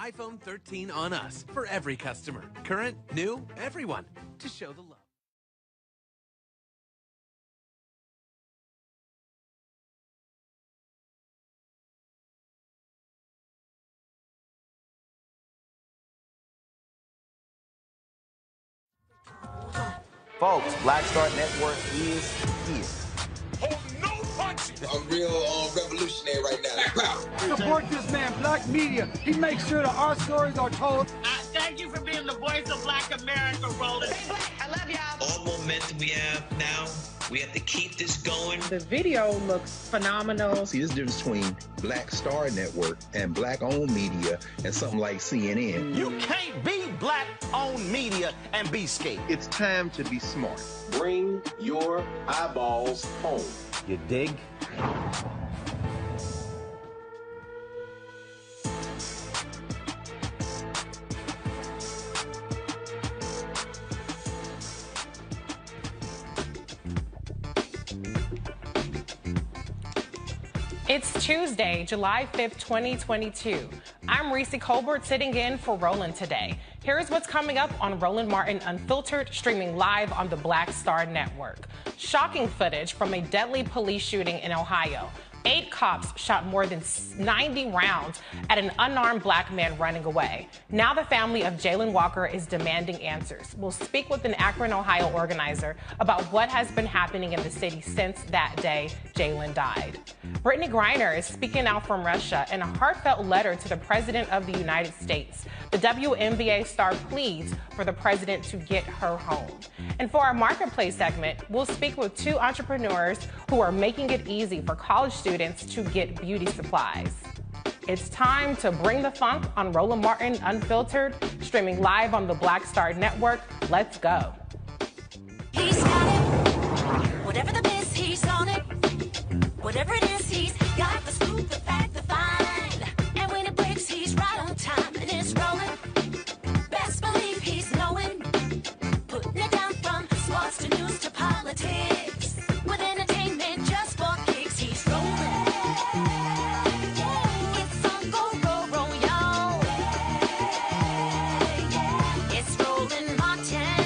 iPhone 13 on us for every customer. Current, new, everyone. To show the love. Folks, Black Star Network is here. Hold no punches! I'm real revolutionary right now. Support this man, Black Media. He makes sure that our stories are told. Thank you for being the voice of Black America, Roland. Hey, Black, I love y'all. All momentum we have now, we have to keep this going. The video looks phenomenal. See, there's a difference between Black Star Network and Black-owned media and something like CNN. You can't be Black-owned media and be scared. It's time to be smart. Bring your eyeballs home. You dig? It's Tuesday, July 5th, 2022. I'm Reese Colbert sitting in for Roland today. Here's what's coming up on Roland Martin Unfiltered, streaming live on the Black Star Network. Shocking footage from a deadly police shooting in Ohio. 8 cops shot more than 90 rounds at an unarmed black man running away. Now the family of Jayland Walker is demanding answers. We'll speak with an Akron, Ohio organizer about what has been happening in the city since that day Jayland died. Brittney Griner is speaking out from Russia in a heartfelt letter to the President of the United States. The WNBA Star pleads for the president to get her home. And for our Marketplace segment, we'll speak with 2 entrepreneurs who are making it easy for college students to get beauty supplies. It's time to bring the funk on Roland Martin Unfiltered, streaming live on the Black Star Network. Let's go. He's got it. Whatever the biz, he's on it. Whatever it is, he's got the scoop, the fact, the find. And when it breaks, he's right on time and it's rolling. Best believe he's knowing. Putting it down from sports to news to politics. With entertainment just for kicks, he's rolling. It's on go, roll, y'all. It's Roland Martin,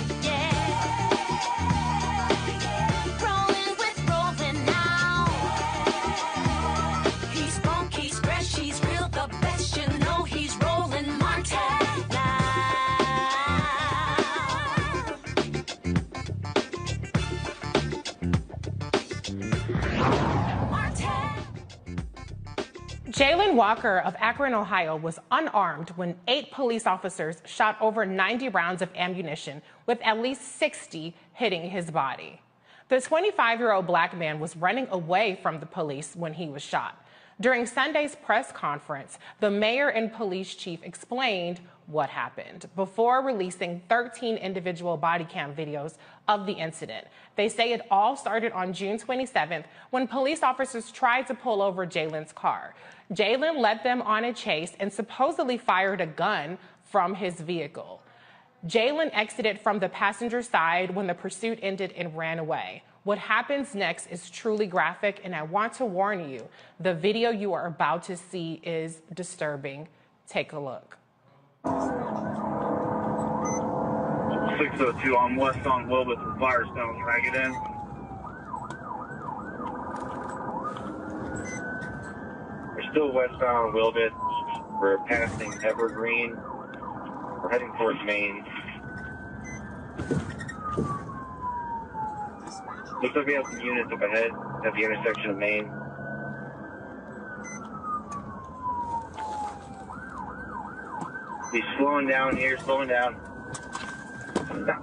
rolling with Roland now. He's funk, he's fresh, he's real, the best, you know he's Roland Martin now. Jayland Walker of Akron, Ohio, was unarmed when 8 police officers shot over 90 rounds of ammunition, with at least 60 hitting his body. The 25-year-old black man was running away from the police when he was shot. During Sunday's press conference, the mayor and police chief explained what happened before releasing 13 individual body cam videos of the incident. They say it all started on June 27th when police officers tried to pull over Jayland's car. Jayland led them on a chase and supposedly fired a gun from his vehicle. Jayland exited from the passenger side when the pursuit ended and ran away. What happens next is truly graphic, and I want to warn you, the video you are about to see is disturbing. Take a look. 602 on West on Wilbur from Firestone. Can I get in? We're still westbound Wilbur. We're passing Evergreen. We're heading towards Maine. Looks like we have some units up ahead at the intersection of Maine. He's slowing down here, slowing down. Stop.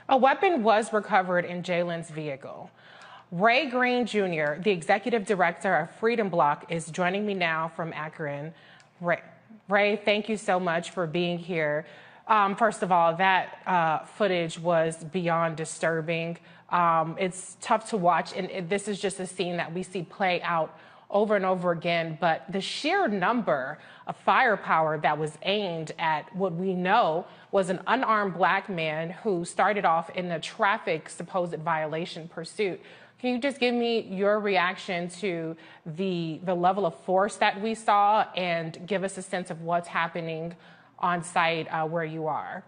A weapon was recovered in Jayland's vehicle. Ray Green Jr., the executive director of Freedom Block, is joining me now from Akron. Ray, thank you so much for being here. First of all, that footage was beyond disturbing. It's tough to watch, and this is just a scene that we see play out over and over again, but the sheer number of firepower that was aimed at what we know was an unarmed black man who started off in a traffic supposed violation pursuit. Can you just give me your reaction to the level of force that we saw and give us a sense of what's happening on site where you are?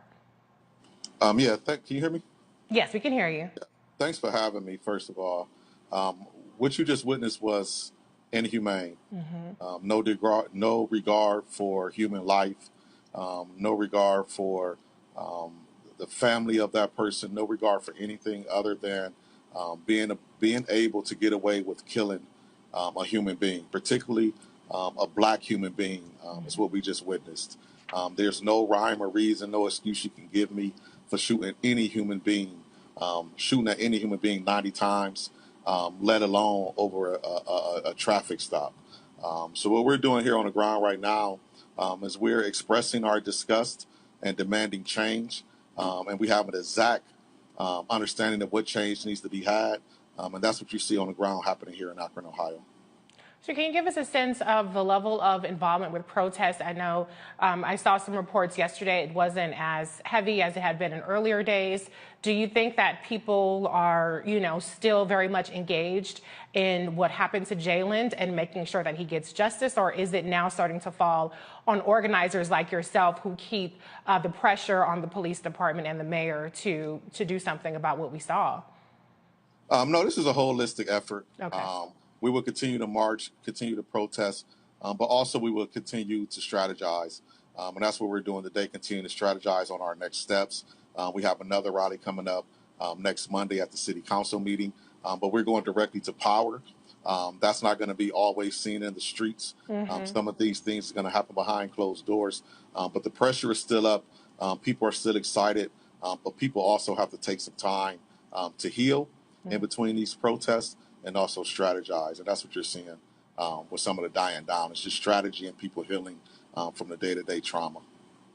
Can you hear me? Yes, we can hear you. Yeah. Thanks for having me, first of all. What you just witnessed was inhumane. Mm-hmm. No regard for human life, no regard for the family of that person, no regard for anything other than being able to get away with killing a human being, particularly a black human being, is what we just witnessed. There's no rhyme or reason, no excuse you can give me for shooting any human being, shooting at any human being 90 times. Let alone over a traffic stop. So what we're doing here on the ground right now is we're expressing our disgust and demanding change. And we have an exact understanding of what change needs to be had. And that's what you see on the ground happening here in Akron, Ohio. So can you give us a sense of the level of involvement with protests? I know I saw some reports yesterday. It wasn't as heavy as it had been in earlier days. Do you think that people are, still very much engaged in what happened to Jayland and making sure that he gets justice? Or is it now starting to fall on organizers like yourself who keep the pressure on the police department and the mayor to do something about what we saw? No, this is a holistic effort. Okay. We will continue to march, continue to protest, but also we will continue to strategize. And that's what we're doing today, continue to strategize on our next steps. We have another rally coming up next Monday at the city council meeting, but we're going directly to power. That's not going to be always seen in the streets. Some of these things are going to happen behind closed doors, but the pressure is still up. People are still excited, but people also have to take some time to heal in between these protests and also strategize. And that's what you're seeing with some of the dying down. It's just strategy and people healing from the day-to-day trauma.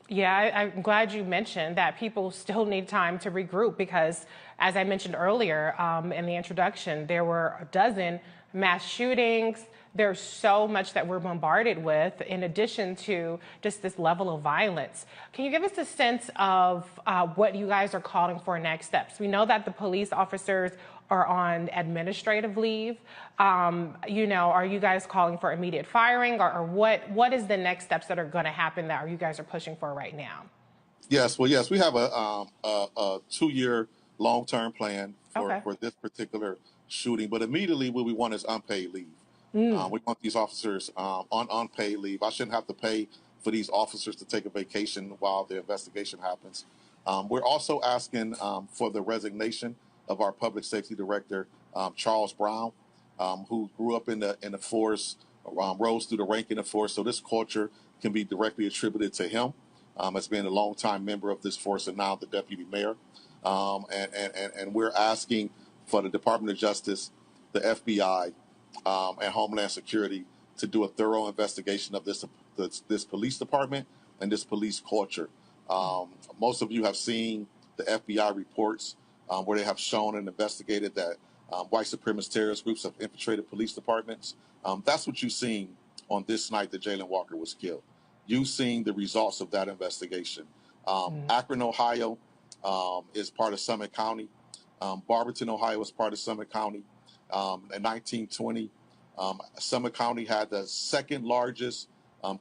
Yeah, I'm glad you mentioned that people still need time to regroup because, as I mentioned earlier in the introduction, there were a dozen mass shootings. There's so much that we're bombarded with in addition to just this level of violence. Can you give us a sense of what you guys are calling for next steps? We know that the police officers are on administrative leave. You know, are you guys calling for immediate firing or what is the next steps that are going to happen that you guys are pushing for right now? Yes, well, yes, we have a 2-year long-term plan for this particular shooting, but immediately what we want is unpaid leave. We want these officers on unpaid leave. I shouldn't have to pay for these officers to take a vacation while the investigation happens. We're also asking for the resignation of our public safety director, Charles Brown, who grew up in the force, rose through the rank in the force. So this culture can be directly attributed to him as being a longtime member of this force and now the deputy mayor. And we're asking for the Department of Justice, the FBI, and Homeland Security to do a thorough investigation of this police department and this police culture. Most of you have seen the FBI reports where they have shown and investigated that white supremacist terrorist groups have infiltrated police departments. That's what you've seen on this night that Jayland Walker was killed. You've seen the results of that investigation. Akron, Ohio is part of Summit County. Barberton, Ohio is part of Summit County. In 1920, Summit County had the second largest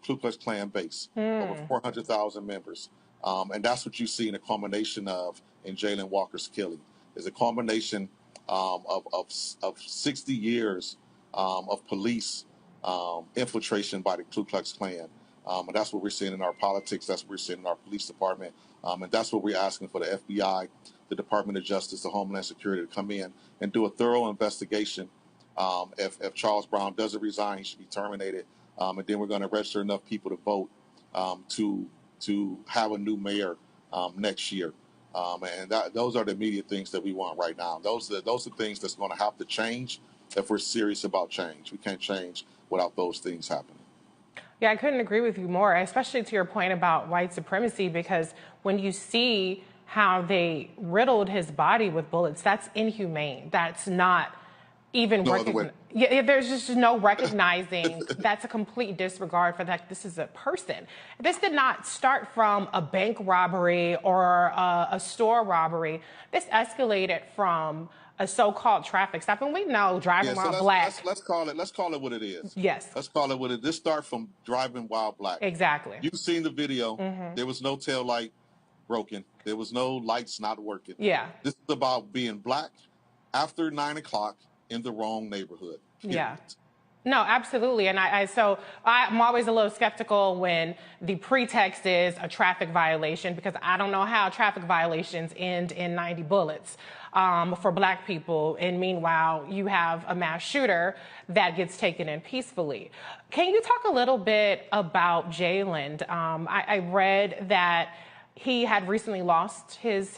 Ku Klux Klan base, over 400,000 members. And that's what you see in a culmination of in Jayland Walker's killing, is a culmination of 60 years of police infiltration by the Ku Klux Klan. And that's what we're seeing in our politics. That's what we're seeing in our police department. And that's what we're asking for the FBI, the Department of Justice, the Homeland Security to come in and do a thorough investigation. If Charles Brown doesn't resign, he should be terminated. And then we're going to register enough people to vote to have a new mayor next year. And those are the immediate things that we want right now. Those are things that's going to have to change if we're serious about change. We can't change without those things happening. Yeah, I couldn't agree with you more, especially to your point about white supremacy, because when you see how they riddled his body with bullets, that's inhumane. That's not even there's just no recognizing. That's a complete disregard for that. This is a person. This did not start from a bank robbery or a store robbery. This escalated from a so-called traffic stop, and we know driving while black. Let's call it what it is. Yes. Let's call it what it is. This starts from driving while black. Exactly. You've seen the video. There was no tail light broken. There was no lights not working. Yeah. This is about being black after 9 o'clock in the wrong neighborhood. Period. Yeah. No, absolutely. And so I'm always a little skeptical when the pretext is a traffic violation, because I don't know how traffic violations end in 90 bullets for black people. And meanwhile, you have a mass shooter that gets taken in peacefully. Can you talk a little bit about Jayland? I read that he had recently lost his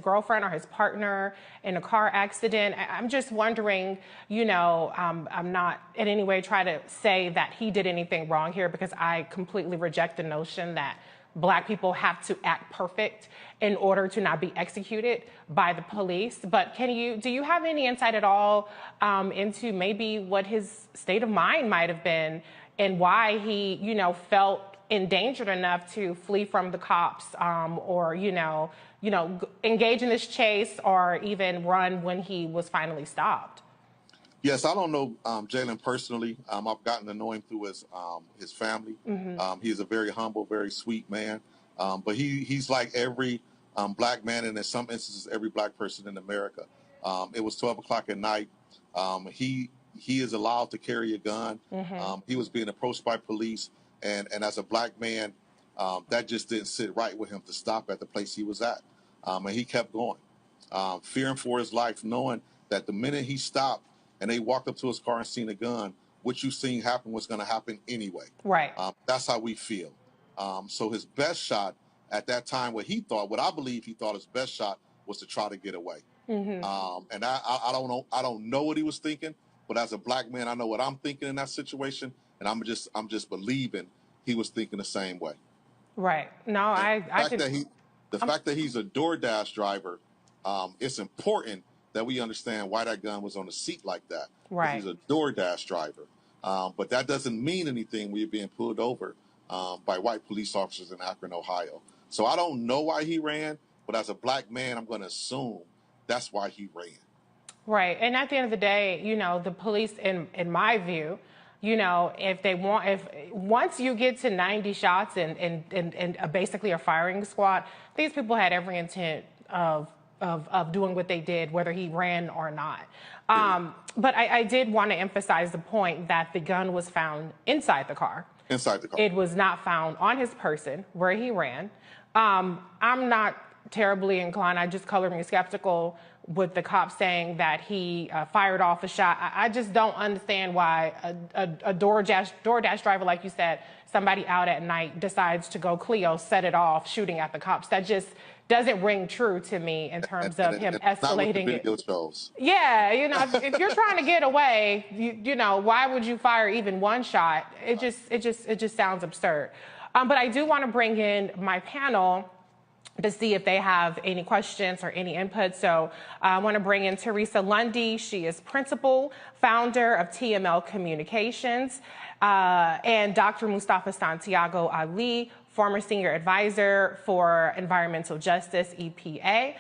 girlfriend or his partner in a car accident. I'm just wondering, you know, I'm not in any way trying to say that he did anything wrong here, because I completely reject the notion that black people have to act perfect in order to not be executed by the police. But do you have any insight at all into maybe what his state of mind might have been and why he, you know, felt endangered enough to flee from the cops or, you know, engage in this chase or even run when he was finally stopped? Yes, I don't know Jayland personally. I've gotten to know him through his family. He's a very humble, very sweet man. But he's like every black man, and in some instances, every black person in America. It was 12 o'clock at night. He is allowed to carry a gun. He was being approached by police, and as a black man, that just didn't sit right with him to stop at the place he was at. And he kept going, fearing for his life, knowing that the minute he stopped and they walked up to his car and seen a gun, what you seen happen was going to happen anyway. Right. That's how we feel. So his best shot at that time, what I believe he thought his best shot was to try to get away. And I don't know what he was thinking, but as a black man, I know what I'm thinking in that situation, and I'm just believing he was thinking the same way. Right. No, the fact that he's a DoorDash driver, it's important that we understand why that gun was on the seat like that. Right. He's a DoorDash driver, but that doesn't mean anything when you're being pulled over by white police officers in Akron, Ohio. So I don't know why he ran, but as a black man, I'm going to assume that's why he ran. Right. And at the end of the day, the police, in my view, if once you get to 90 shots and basically a firing squad, these people had every intent of doing what they did, whether he ran or not. But I did want to emphasize the point that the gun was found inside the car. Inside the car. It was not found on his person where he ran. I'm not terribly inclined. I just colored me skeptical with the cop saying that he fired off a shot. I just don't understand why a DoorDash driver, like you said, somebody out at night decides to go Cleo, set it off, shooting at the cops. That just doesn't ring true to me in terms of him escalating it. Yeah, if you're trying to get away, why would you fire even one shot? It just sounds absurd. But I do want to bring in my panel to see if they have any questions or any input. So I want to bring in Teresa Lundy. She is principal, founder of TML Communications, and Dr. Mustafa Santiago Ali, former senior advisor for environmental justice, EPA.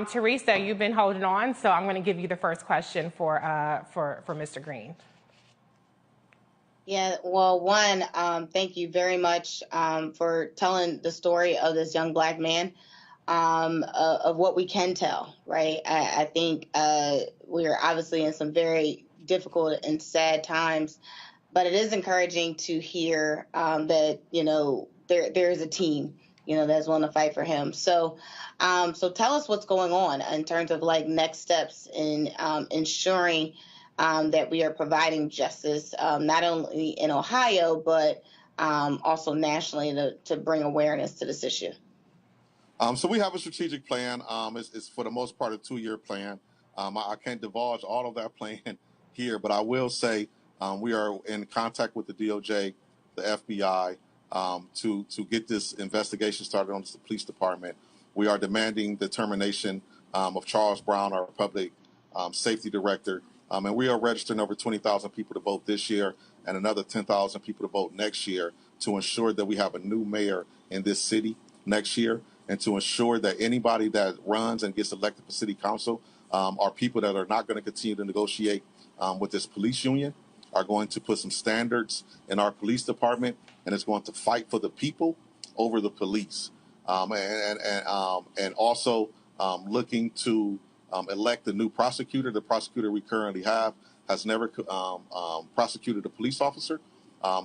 Teresa, you've been holding on, so I'm going to give you the first question for Mr. Green. Yeah, well, one, thank you very much for telling the story of this young black man, of what we can tell, right? I think we're obviously in some very difficult and sad times, but it is encouraging to hear that, there is a team, that's willing to fight for him. So tell us what's going on in terms of next steps in ensuring that we are providing justice, not only in Ohio, but also nationally to bring awareness to this issue. So we have a strategic plan. It's for the most part a 2-year plan. I can't divulge all of that plan here, but I will say we are in contact with the DOJ, the FBI, to get this investigation started on the police department. We are demanding the termination of Charles Brown, our public safety director. And we are registering over 20,000 people to vote this year and another 10,000 people to vote next year to ensure that we have a new mayor in this city next year, and to ensure that anybody that runs and gets elected for city council are people that are not going to continue to negotiate with this police union, are going to put some standards in our police department, and is going to fight for the people over the police. And also looking to elect a new prosecutor. The prosecutor we currently have has never prosecuted a police officer.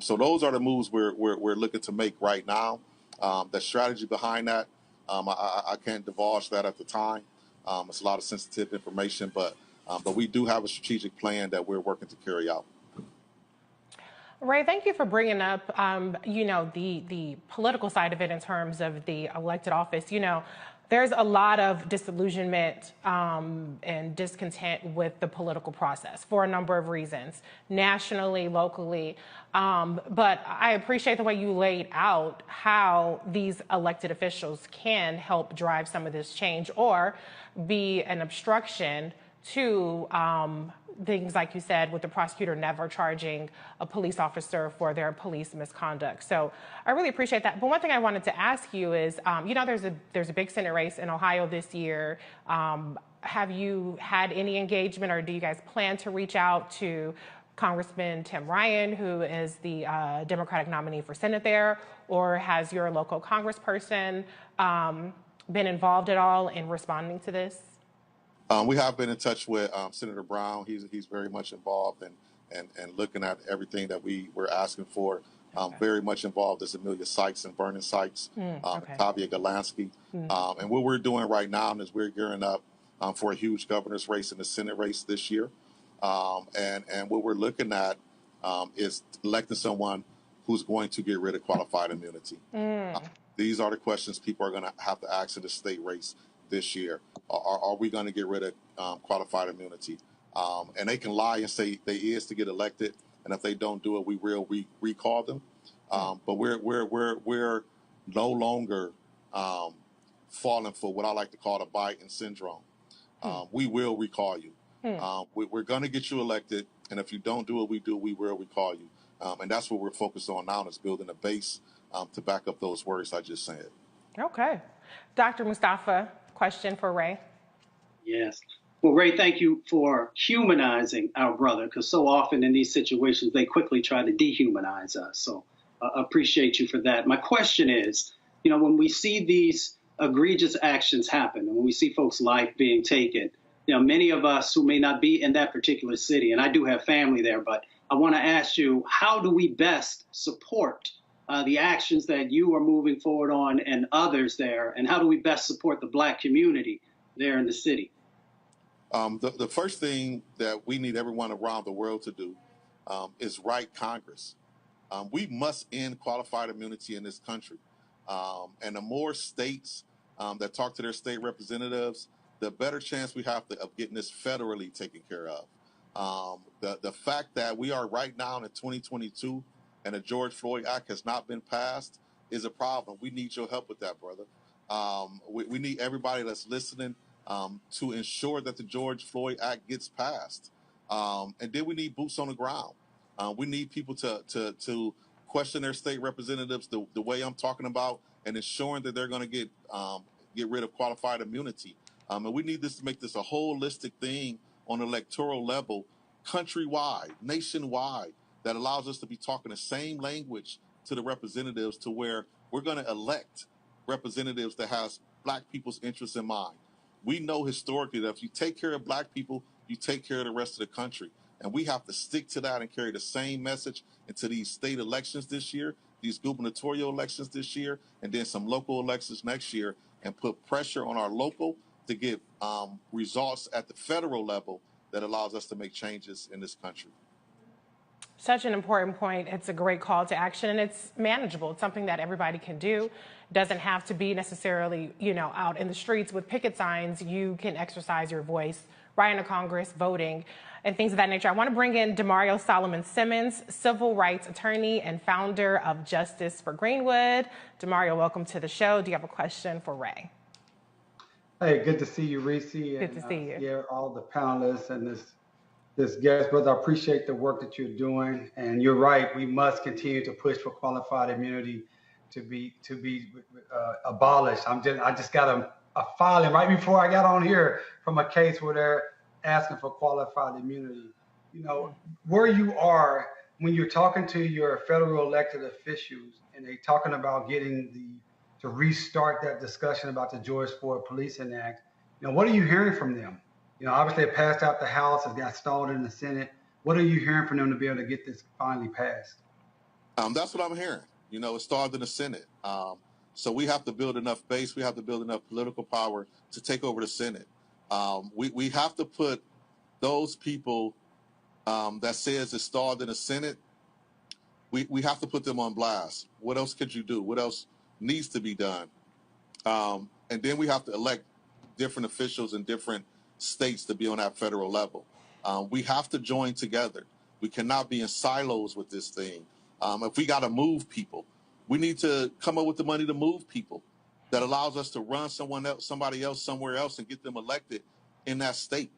So those are the moves we're looking to make right now. The strategy behind that, I can't divulge that at the time. It's a lot of sensitive information, but we do have a strategic plan that we're working to carry out. Ray, thank you for bringing up, the political side of it in terms of the elected office. There's a lot of disillusionment and discontent with the political process for a number of reasons, nationally, locally. But I appreciate the way you laid out how these elected officials can help drive some of this change or be an obstruction to things like you said, with the prosecutor never charging a police officer for their police misconduct. So I really appreciate that. But one thing I wanted to ask you is, there's a big Senate race in Ohio this year. Have you had any engagement, or do you guys plan to reach out to Congressman Tim Ryan, who is the Democratic nominee for Senate there, or has your local congressperson been involved at all in responding to this? We have been in touch with Senator Brown. He's very much involved and looking at everything that we were asking for. Very much involved is Amelia Sykes and Vernon Sykes, Tavia Golansky. And what we're doing right now is we're gearing up for a huge governor's race and the Senate race this year. And what we're looking at is electing someone who's going to get rid of qualified immunity. These are the questions people are going to have to ask in the state race this year. Are we going to get rid of qualified immunity? And they can lie and say they is to get elected, and if they don't do it, we will recall them. But we're no longer falling for what I like to call the Biden syndrome. We will recall you. We're going to get you elected, and if you don't do what we do, we will recall you. And that's what we're focused on now, is building a base to back up those words I just said. Okay. Dr. Mustafa, question for Ray. Yes. Well, Ray, thank you for humanizing our brother, because so often in these situations, they quickly try to dehumanize us. So appreciate you for that. My question is, when we see these egregious actions happen, and when we see folks' life being taken, many of us who may not be in that particular city, and I do have family there, but I want to ask you, how do we best support the actions that you are moving forward on and others there, and how do we best support the Black community there in the city? The first thing that we need everyone around the world to do is write Congress. We must end qualified immunity in this country. And the more states that talk to their state representatives, the better chance we have of getting this federally taken care of. The fact that we are right now in 2022 and the George Floyd Act has not been passed is a problem. We need your help with that, brother. We need everybody that's listening to ensure that the George Floyd Act gets passed. And then we need boots on the ground. We need people to question their state representatives the way I'm talking about, and ensuring that they're going to get rid of qualified immunity. And we need this to make this a holistic thing on an electoral level, countrywide, nationwide, that allows us to be talking the same language to the representatives, to where we're going to elect representatives that has Black people's interests in mind. We know historically that if you take care of Black people, you take care of the rest of the country. And we have to stick to that and carry the same message into these state elections this year, these gubernatorial elections this year, and then some local elections next year, and put pressure on our local to get results at the federal level that allows us to make changes in this country. Such an important point. It's a great call to action, and it's manageable. It's something that everybody can do. It doesn't have to be necessarily, out in the streets with picket signs. You can exercise your voice right into Congress, voting, and things of that nature. I want to bring in Demario Solomon Simmons, civil rights attorney and founder of Justice for Greenwood. Demario, welcome to the show. Do you have a question for Ray? Hey, good to see you, Reese. Good to see you. Yeah, all the panelists and this guest, brother. I appreciate the work that you're doing, and you're right. We must continue to push for qualified immunity to be abolished. I just got a filing right before I got on here from a case where they're asking for qualified immunity. Where you are when you're talking to your federal elected officials and they talking about getting to restart that discussion about the George Floyd Policing Act. What are you hearing from them? Obviously it passed out the House, it got stalled in the Senate. What are you hearing from them to be able to get this finally passed? That's what I'm hearing. It stalled in the Senate. So we have to build enough base. We have to build enough political power to take over the Senate. We have to put those people that says it stalled in the Senate, we have to put them on blast. What else could you do? What else needs to be done? And then we have to elect different officials in different states to be on that federal level. We have to join together. We cannot be in silos with this thing. If we got to move people, we need to come up with the money to move people that allows us to run somebody else somewhere else and get them elected in that state.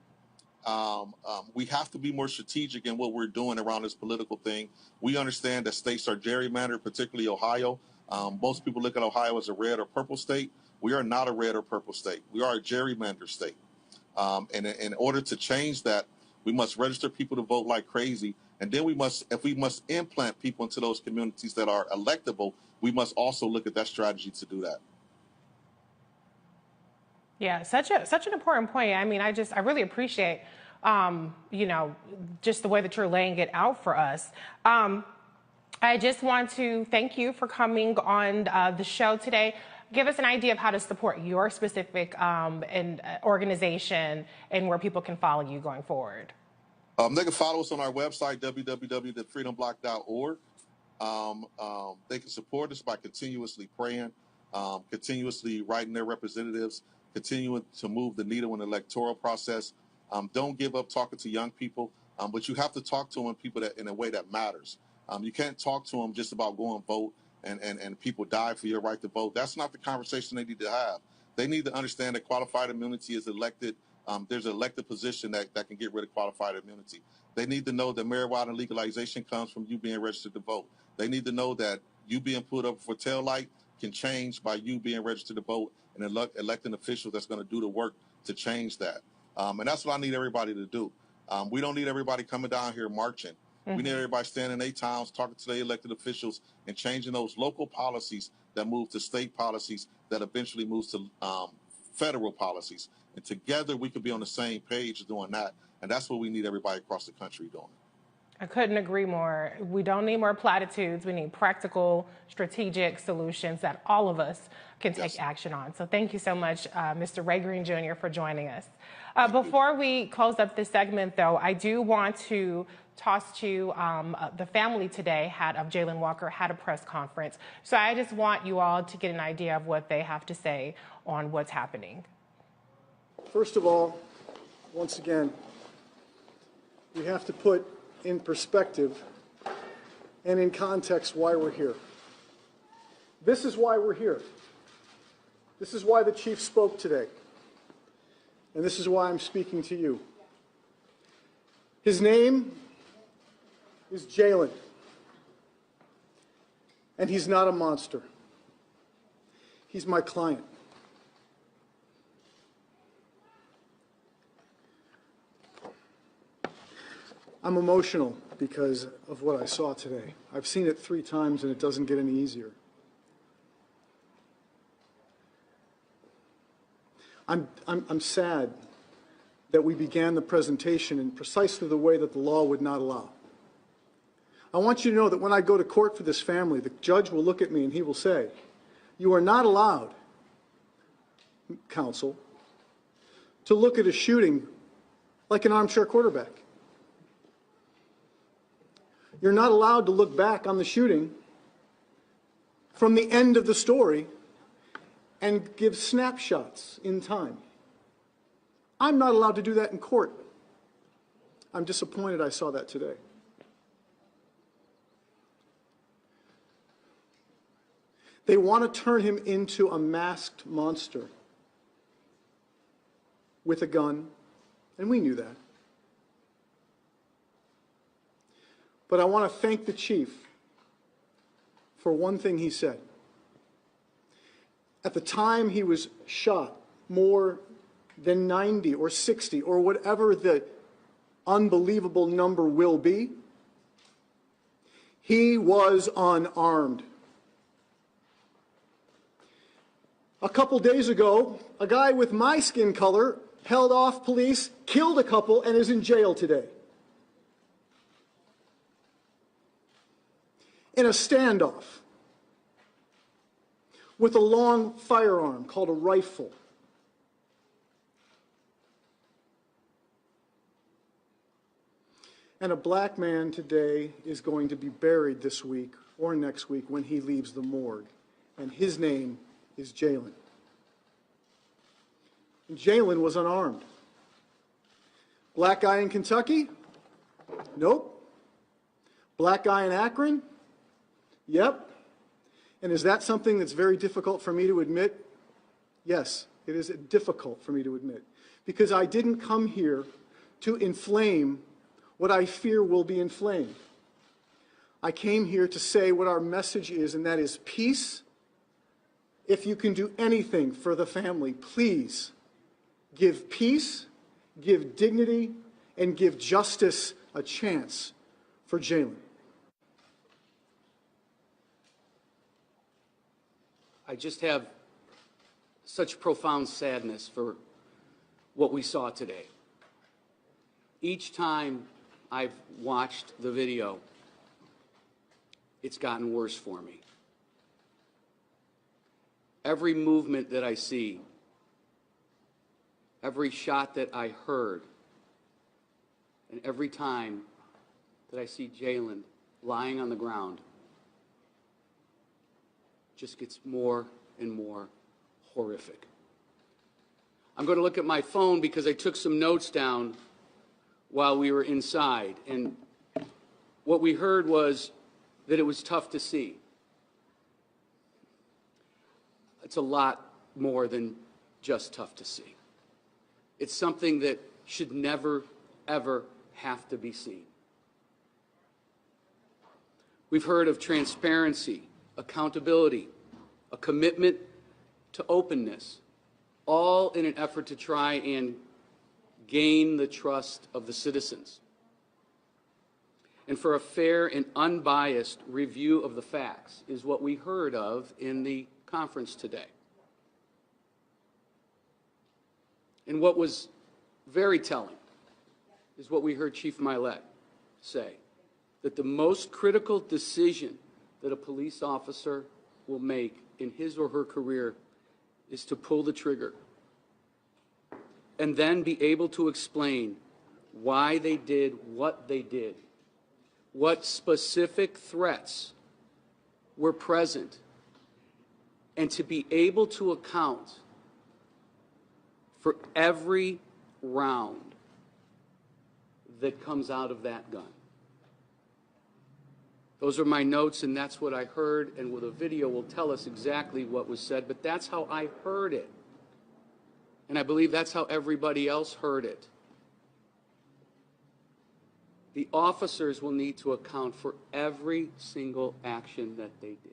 We have to be more strategic in what we're doing around this political thing. We understand that states are gerrymandered, particularly Ohio. Most people look at Ohio as a red or purple state. We are not a red or purple state. We are a gerrymandered state. And in order to change that, we must register people to vote like crazy. And then if we must implant people into those communities that are electable, we must also look at that strategy to do that. Yeah, such an important point. I mean, I really appreciate, you know, just the way that you're laying it out for us. I just want to thank you for coming on the show today. Give us an idea of how to support your specific organization and where people can follow you going forward. They can follow us on our website, www.freedomblock.org. They can support us by continuously praying, continuously writing their representatives, continuing to move the needle in the electoral process. Don't give up talking to young people, but you have to talk to them in a way that matters. You can't talk to them just about go and vote and people die for your right to vote. That's not the conversation they need to have. They need to understand that qualified immunity is elected. There's an elected position that can get rid of qualified immunity. They need to know that marijuana legalization comes from you being registered to vote. They need to know that you being put up for tail light can change by you being registered to vote and elect an official that's going to do the work to change that. And that's what I need everybody to do. We don't need everybody coming down here marching. We need everybody standing in their towns, talking to their elected officials, and changing those local policies that move to state policies that eventually moves to federal policies. And together we could be on the same page doing that. And that's what we need everybody across the country doing. I couldn't agree more. We don't need more platitudes. We need practical, strategic solutions that all of us can take action on. So thank you so much, Mr. Ray Green Jr., for joining us. Before we close up this segment, though, I do want to toss to the family today of Jayland Walker had a press conference. So I just want you all to get an idea of what they have to say on what's happening. First of all, once again, we have to put in perspective and in context why we're here. This is why we're here. This is why the chief spoke today. And this is why I'm speaking to you. His name is Jayland. And he's not a monster. He's my client. I'm emotional because of what I saw today. I've seen it 3 times and it doesn't get any easier. I'm sad that we began the presentation in precisely the way that the law would not allow. I want you to know that when I go to court for this family, the judge will look at me and he will say, "You are not allowed, counsel, to look at a shooting like an armchair quarterback. You're not allowed to look back on the shooting from the end of the story and give snapshots in time. I'm not allowed to do that in court." I'm disappointed I saw that today. They want to turn him into a masked monster with a gun, and we knew that. But I want to thank the chief for one thing he said. At the time he was shot, more than 90 or 60 or whatever the unbelievable number will be, he was unarmed. A couple days ago, a guy with my skin color held off police, killed a couple, and is in jail today. In a standoff with a long firearm called a rifle. And a black man today is going to be buried this week or next week when he leaves the morgue. And his name is Jayland. And Jayland was unarmed. Black guy in Kentucky? Nope. Black guy in Akron? Yep. And is that something that's very difficult for me to admit? Yes, it is difficult for me to admit. Because I didn't come here to inflame what I fear will be inflamed. I came here to say what our message is, and that is peace. If you can do anything for the family, please give peace, give dignity, and give justice a chance for Jayland. I just have such profound sadness for what we saw today. Each time I've watched the video, it's gotten worse for me. Every movement that I see, every shot that I heard, and every time that I see Jayland lying on the ground, just gets more and more horrific. I'm going to look at my phone because I took some notes down while we were inside, and what we heard was that it was tough to see. It's a lot more than just tough to see. It's something that should never, ever have to be seen. We've heard of transparency, accountability, a commitment to openness, all in an effort to try and gain the trust of the citizens, and for a fair and unbiased review of the facts is what we heard of in the conference today. And what was very telling is what we heard Chief Milet say, that the most critical decision that a police officer will make in his or her career is to pull the trigger and then be able to explain why they did what they did, what specific threats were present, and to be able to account for every round that comes out of that gun. Those are my notes, and that's what I heard, and the video will tell us exactly what was said, but that's how I heard it. And I believe that's how everybody else heard it. The officers will need to account for every single action that they did.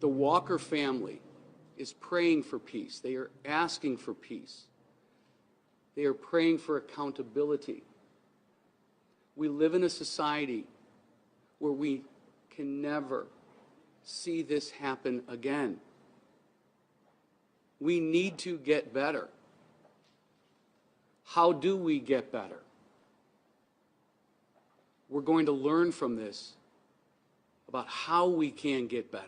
The Walker family is praying for peace. They are asking for peace. They are praying for accountability. We live in a society where we can never see this happen again. We need to get better. How do we get better? We're going to learn from this about how we can get better.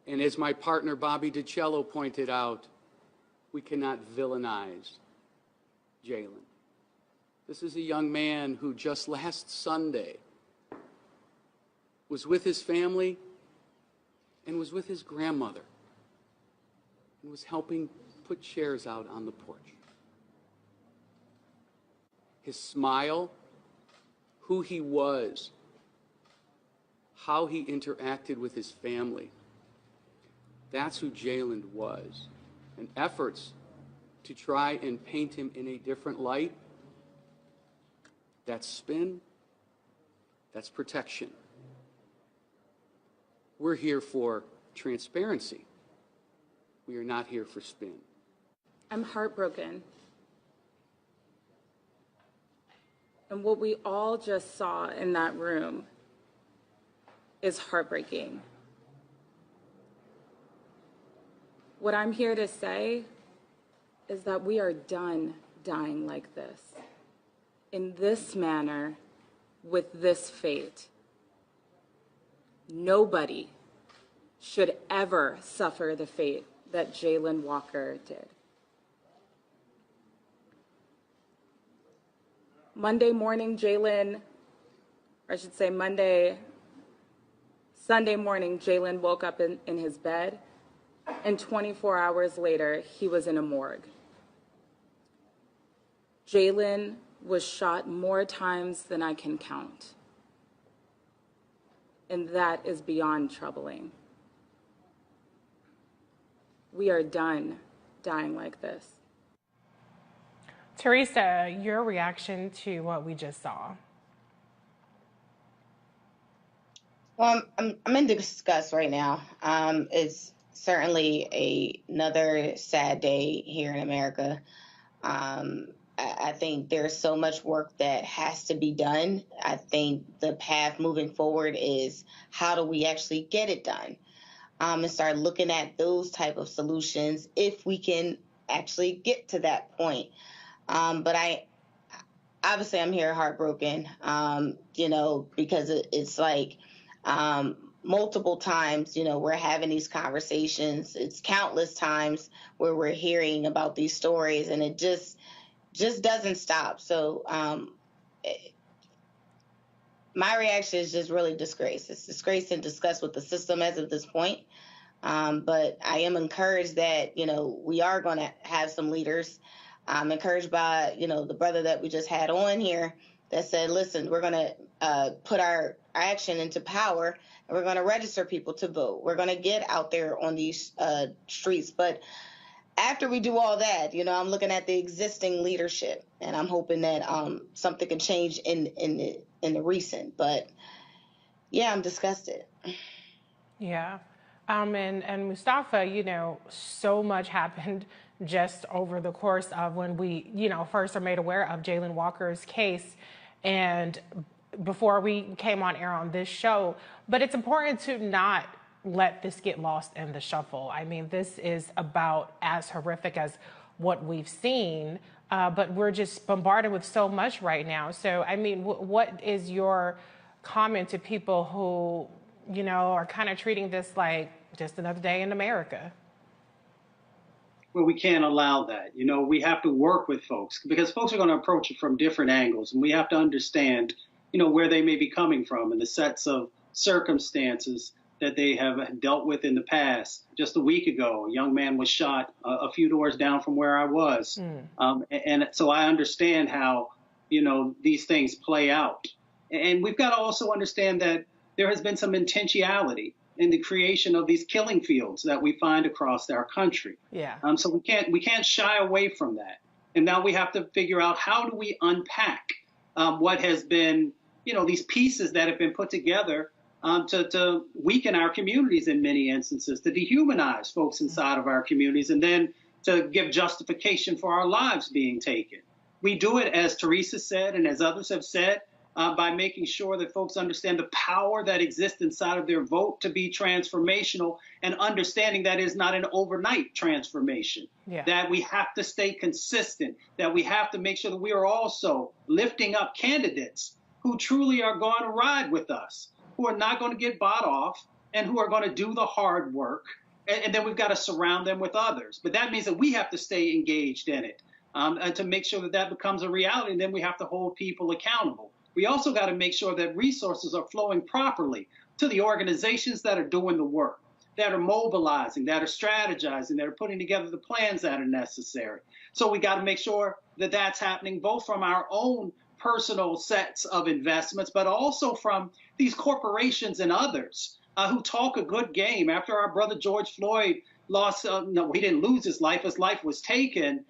And as my partner Bobby DiCello pointed out, we cannot villainize Jayland. This is a young man who just last Sunday was with his family and was with his grandmother and was helping put chairs out on the porch. His smile, who he was, how he interacted with his family, that's who Jayland was. And efforts to try and paint him in a different light, that's spin, that's protection. We're here for transparency. We are not here for spin. I'm heartbroken. And what we all just saw in that room is heartbreaking. What I'm here to say is that we are done dying like this, in this manner, with this fate. Nobody should ever suffer the fate that Jayland Walker did. Sunday morning, Jayland woke up in his bed, and 24 hours later, he was in a morgue. Jayland was shot more times than I can count. And that is beyond troubling. We are done dying like this. Teresa, your reaction to what we just saw? Well, I'm in disgust right now. It's certainly another sad day here in America. I think there's so much work that has to be done. I think the path moving forward is how do we actually get it done, and start looking at those type of solutions if we can actually get to that point. But obviously I'm here heartbroken, because it's like multiple times, we're having these conversations. It's countless times where we're hearing about these stories, and it just doesn't stop. So my reaction is just really disgrace. It's disgrace and disgust with the system as of this point. But I am encouraged that, we are going to have some leaders. I'm encouraged by, the brother that we just had on here that said, listen, we're going to put our action into power, and we're going to register people to vote. We're going to get out there on these streets. But after we do all that, I'm looking at the existing leadership, and I'm hoping that something can change in the recent. But yeah, I'm disgusted. Yeah. And Mustafa, so much happened just over the course of when we, first are made aware of Jayland Walker's case and before we came on air on this show. But it's important to not let this get lost in the shuffle. I mean, this is about as horrific as what we've seen, but we're just bombarded with so much right now. So, I mean, what is your comment to people who, are kind of treating this like just another day in America? Well, we can't allow that. We have to work with folks because folks are going to approach it from different angles, and we have to understand, where they may be coming from and the sets of circumstances that they have dealt with in the past. Just a week ago, a young man was shot a few doors down from where I was. And so I understand how, these things play out. And we've got to also understand that there has been some intentionality in the creation of these killing fields that we find across our country. Yeah. So we can't shy away from that. And now we have to figure out how do we unpack what has been, these pieces that have been put together to weaken our communities in many instances, to dehumanize folks inside of our communities, and then to give justification for our lives being taken. We do it, as Teresa said, and as others have said, by making sure that folks understand the power that exists inside of their vote to be transformational, and understanding that is not an overnight transformation, that we have to stay consistent, that we have to make sure that we are also lifting up candidates who truly are going to ride with us, who are not going to get bought off, and who are going to do the hard work. And then we've got to surround them with others. But that means that we have to stay engaged in it and to make sure that that becomes a reality. And then we have to hold people accountable. We also got to make sure that resources are flowing properly to the organizations that are doing the work, that are mobilizing, that are strategizing, that are putting together the plans that are necessary. So we got to make sure that that's happening both from our own personal sets of investments, but also from these corporations and others who talk a good game. After our brother George Floyd lost, no, he didn't lose his life was taken.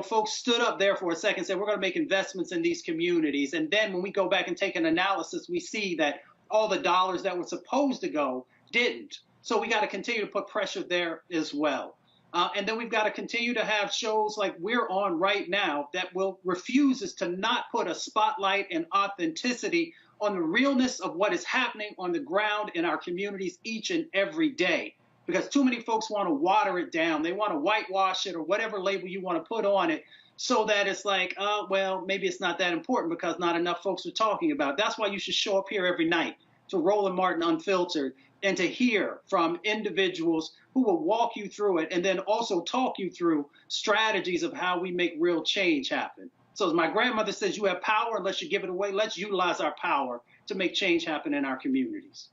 Folks stood up there for a second and said, we're going to make investments in these communities. And then when we go back and take an analysis, we see that all the dollars that were supposed to go didn't. So we got to continue to put pressure there as well. And then we've got to continue to have shows like we're on right now that refuses to not put a spotlight and authenticity on the realness of what is happening on the ground in our communities each and every day. Because too many folks want to water it down. They want to whitewash it or whatever label you want to put on it so that it's like, oh, well, maybe it's not that important because not enough folks are talking about it. That's why you should show up here every night to Roland Martin Unfiltered and to hear from individuals who will walk you through it and then also talk you through strategies of how we make real change happen. So as my grandmother says, you have power unless you give it away. Let's utilize our power to make change happen in our communities.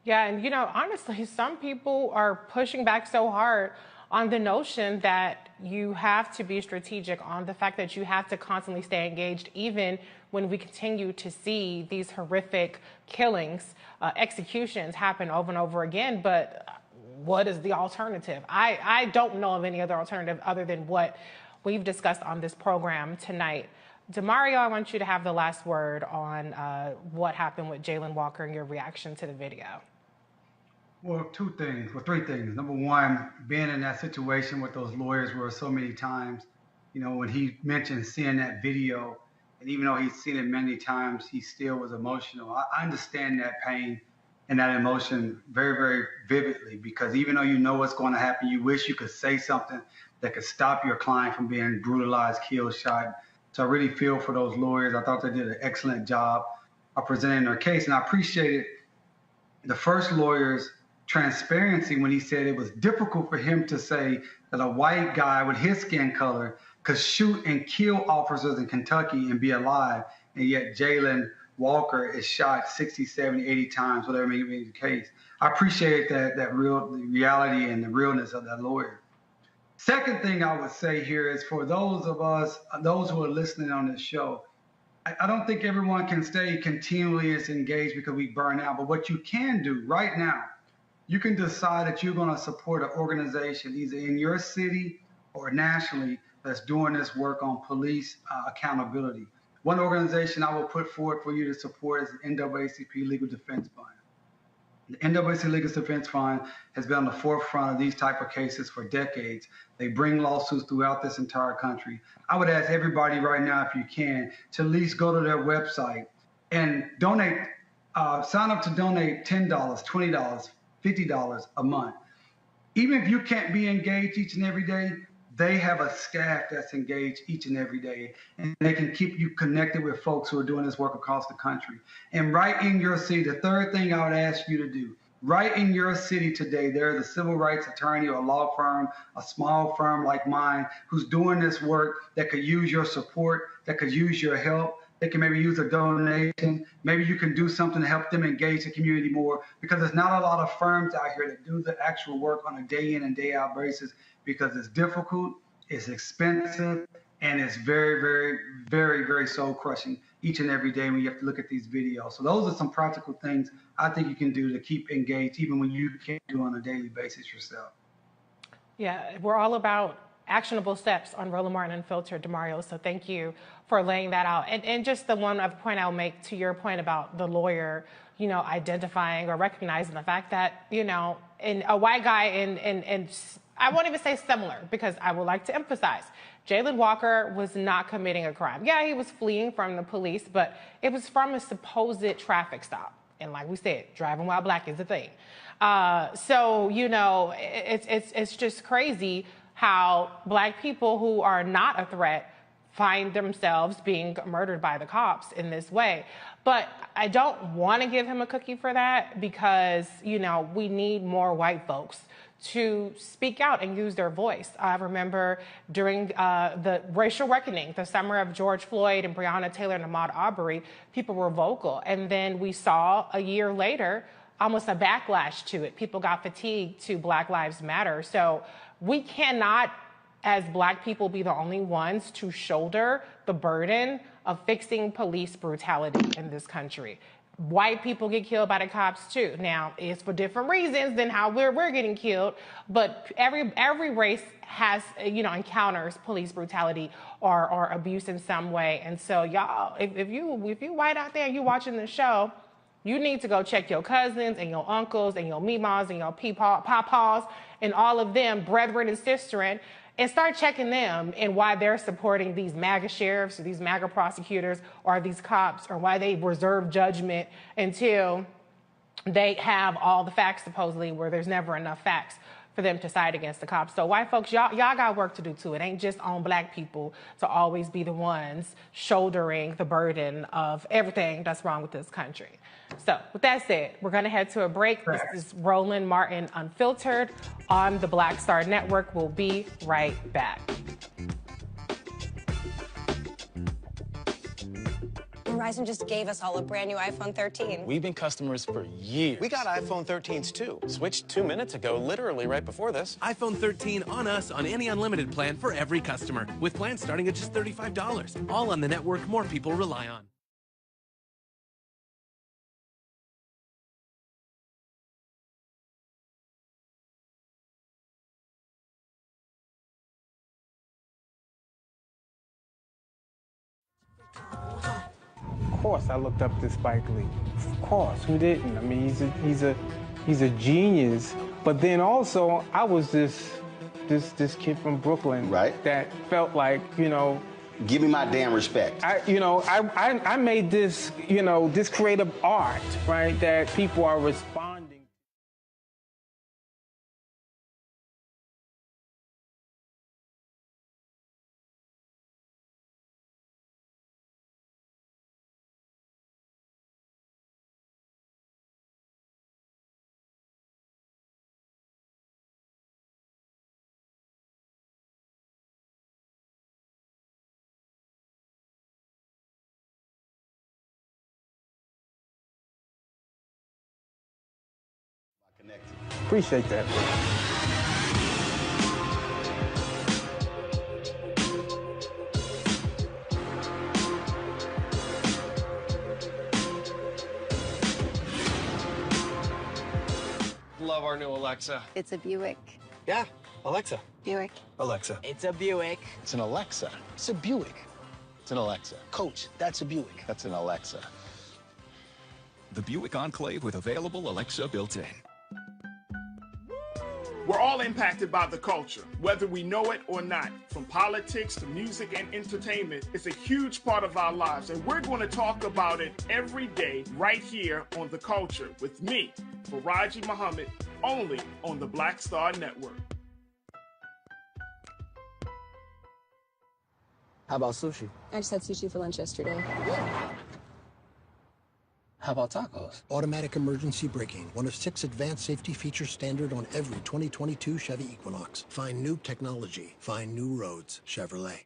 Yeah, and honestly, some people are pushing back so hard on the notion that you have to be strategic, on the fact that you have to constantly stay engaged, even when we continue to see these horrific killings, executions happen over and over again. But what is the alternative? I don't know of any other alternative other than what we've discussed on this program tonight. Demario, I want you to have the last word on what happened with Jayland Walker and your reaction to the video. Well, three things. Number one, being in that situation with those lawyers where so many times, You know, when he mentioned seeing that video, and even though he's seen it many times, he still was emotional. I understand that pain and that emotion very, very vividly, because even though you know what's going to happen, you wish you could say something that could stop your client from being brutalized, killed, shot. So I really feel for those lawyers. I thought they did an excellent job of presenting their case, and I appreciated the first lawyer's transparency when he said it was difficult for him to say that a white guy with his skin color could shoot and kill officers in Kentucky and be alive, and yet Jayland Walker is shot 60, 70, 80 times, whatever may be the case. I appreciate the reality and the realness of that lawyer. Second thing I would say here is for those of us, those who are listening on this show, I don't think everyone can stay continually as engaged because we burn out. But what you can do right now, you can decide that you're going to support an organization either in your city or nationally that's doing this work on police accountability. One organization I will put forward for you to support is the NAACP Legal Defense Fund. The NAACP Legal Defense Fund has been on the forefront of these type of cases for decades. They bring lawsuits throughout this entire country. I would ask everybody right now, if you can, to at least go to their website and donate, sign up to donate $10, $20, $50 a month. Even if you can't be engaged each and every day, they have a staff that's engaged each and every day, and they can keep you connected with folks who are doing this work across the country. And right in your city, the third thing I would ask you to do, right in your city today, there's a civil rights attorney or a law firm, a small firm like mine, who's doing this work that could use your support, that could use your help. They can maybe use a donation. Maybe you can do something to help them engage the community more, because there's not a lot of firms out here that do the actual work on a day in and day out basis, because it's difficult, it's expensive, and it's very, very, very, very soul crushing each and every day when you have to look at these videos. So those are some practical things I think you can do to keep engaged, even when you can't do it on a daily basis yourself. Yeah, we're all about actionable steps on Roland Martin Unfiltered, Demario. So thank you for laying that out. And just the one other point I'll make to your point about the lawyer, you know, identifying or recognizing the fact that, you know, in a white guy and I won't even say similar, because I would like to emphasize Jayland Walker was not committing a crime. Yeah, he was fleeing from the police, but it was from a supposed traffic stop. And like we said, driving while black is a thing. So, you know, it's just crazy how black people who are not a threat find themselves being murdered by the cops in this way. But I don't want to give him a cookie for that, because, you know, we need more white folks to speak out and use their voice. I remember during the racial reckoning, the summer of George Floyd and Breonna Taylor and Ahmaud Arbery, people were vocal. And then we saw a year later almost a backlash to it. People got fatigued to Black Lives Matter. So we cannot, as black people, be the only ones to shoulder the burden of fixing police brutality in this country. White people get killed by the cops too. Now, it's for different reasons than how we're getting killed, but every race has, you know, encounters police brutality or abuse in some way. And so, y'all, if you white out there and you watching the show, you need to go check your cousins and your uncles and your meemaws and your papaws and all of them, brethren and sisterin, and start checking them and why they're supporting these MAGA sheriffs or these MAGA prosecutors or these cops, or why they reserve judgment until they have all the facts, supposedly, where there's never enough facts for them to side against the cops. So white folks, y'all got work to do too. It ain't just on black people to always be the ones shouldering the burden of everything that's wrong with this country. So with that said, we're going to head to a break. This is Roland Martin Unfiltered on the Black Star Network. We'll be right back. Verizon just gave us all a brand new iPhone 13. We've been customers for years. We got iPhone 13s too. Switched 2 minutes ago, literally right before this. iPhone 13 on us on any unlimited plan for every customer, with plans starting at just $35. All on the network more people rely on. Of course, I looked up to Spike Lee. Of course, who didn't? I mean, he's a genius. But then also, I was just this kid from Brooklyn, right? That felt like, you know, give me my damn respect. I made this, you know, this creative art, right, that people are responding. Appreciate that. Love our new Alexa. It's a Buick. Yeah, Alexa. Buick. Alexa. It's a Buick. It's an Alexa. It's a Buick. It's an Alexa. Coach, that's a Buick. That's an Alexa. The Buick Enclave with available Alexa built-in. We're all impacted by the culture, whether we know it or not. From politics to music and entertainment, it's a huge part of our lives, and we're going to talk about it every day right here on The Culture with me, Faraji Muhammad, only on the Black Star Network. How about sushi? I just had sushi for lunch yesterday. How about tacos? Automatic emergency braking, one of 6 advanced safety features standard on every 2022 Chevy Equinox. Find new technology. Find new roads. Chevrolet.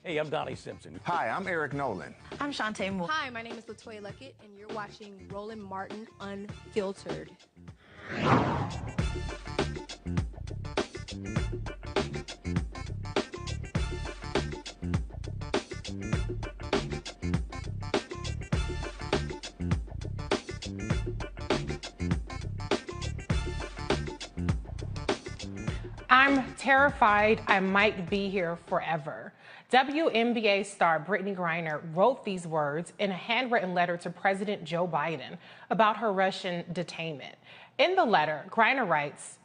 Hey, I'm Donnie Simpson. Hi, I'm Eric Nolan. I'm Shantae Moore. Hi, my name is LaToya Luckett, and you're watching Roland Martin Unfiltered. I'm terrified I might be here forever. WNBA star Brittney Griner wrote these words in a handwritten letter to President Joe Biden about her Russian detainment. In the letter, Griner writes,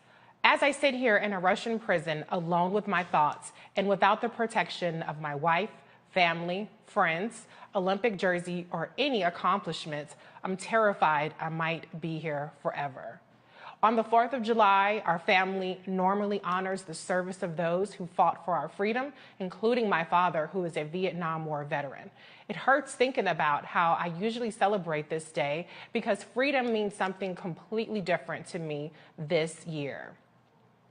"As I sit here in a Russian prison alone with my thoughts and without the protection of my wife, family, friends, Olympic jersey, or any accomplishments, I'm terrified I might be here forever." On the 4th of July, our family normally honors the service of those who fought for our freedom, including my father, who is a Vietnam War veteran. It hurts thinking about how I usually celebrate this day because freedom means something completely different to me this year.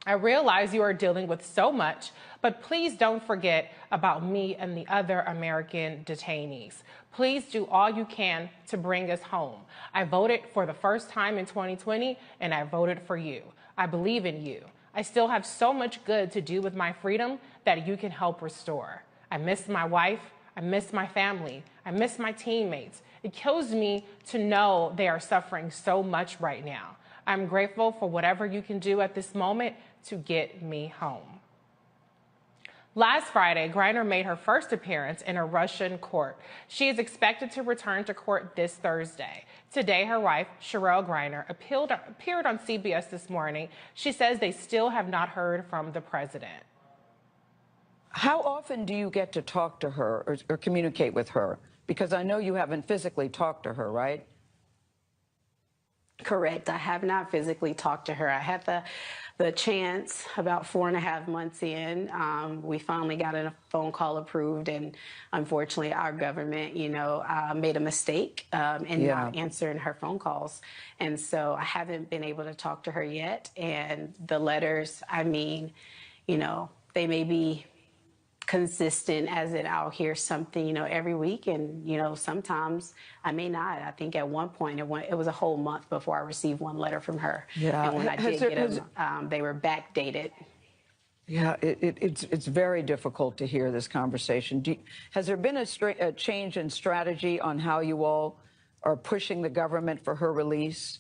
I realize you are dealing with so much, but please don't forget about me and the other American detainees. Please do all you can to bring us home. I voted for the first time in 2020, and I voted for you. I believe in you. I still have so much good to do with my freedom that you can help restore. I miss my wife. I miss my family. I miss my teammates. It kills me to know they are suffering so much right now. I'm grateful for whatever you can do at this moment to get me home. Last Friday, Griner made her first appearance in a Russian court. She is expected to return to court this Thursday. Today, her wife, Sherelle Griner, appeared on CBS this morning. She says they still have not heard from the president. How often do you get to talk to her or communicate with her? Because I know you haven't physically talked to her, right? Correct. I have not physically talked to her. I had the chance about 4.5 months in. We finally got a phone call approved, and unfortunately, our government, made a mistake in not answering her phone calls. And so I haven't been able to talk to her yet. And the letters, I mean, they may be consistent, as in I'll hear something, every week, and sometimes I may not. I think at one point it was a whole month before I received one letter from her. Yeah, and when I did get them, they were backdated. Yeah, it's very difficult to hear this conversation. Has there been a change in strategy on how you all are pushing the government for her release?